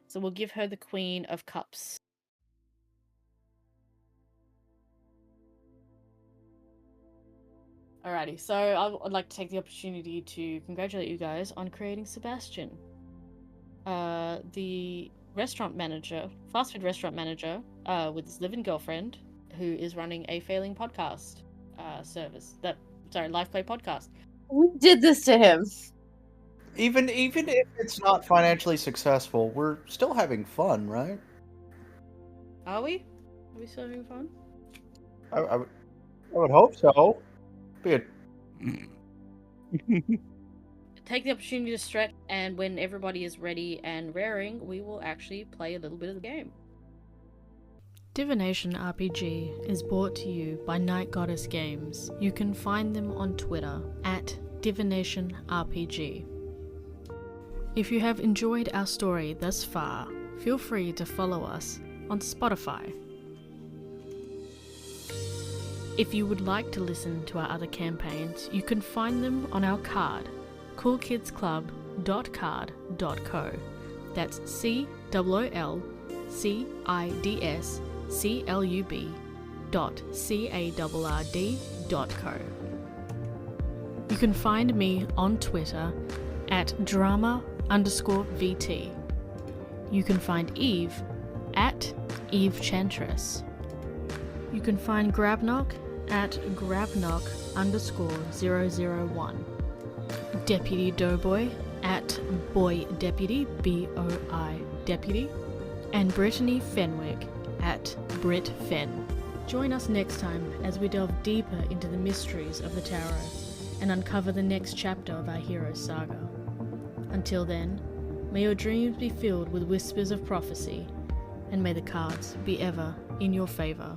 [SPEAKER 1] So we'll give her the Queen of Cups. Alrighty, so I'd like to take the opportunity to congratulate you guys on creating Sebastian. The restaurant manager, fast food restaurant manager, with his live-in girlfriend, who is running a failing podcast live play podcast.
[SPEAKER 4] We did this to him.
[SPEAKER 5] Even if it's not financially successful, we're still having fun, right?
[SPEAKER 1] Are we? Are we still having fun?
[SPEAKER 5] I would hope so. Be a
[SPEAKER 1] Take the opportunity to stretch, and when everybody is ready and raring, we will actually play a little bit of the game. Divination RPG is brought to you by Night Goddess Games. You can find them on Twitter at Divination RPG. If you have enjoyed our story thus far, feel free to follow us on Spotify. If you would like to listen to our other campaigns, you can find them on our card, coolkidsclub.card.co. That's COOLCIDSCLUB.CARRD.co. You can find me on Twitter at drama_VT. You can find Eve at Evechantress. You can find Grabnok at Grabnok_001. Deputydoughboi at Boy Deputy, BOI Deputy. And Brittany Fenwick at Brit Fen. Join us next time as we delve deeper into the mysteries of the tarot and uncover the next chapter of our hero's saga. Until then, may your dreams be filled with whispers of prophecy, and may the cards be ever in your favor.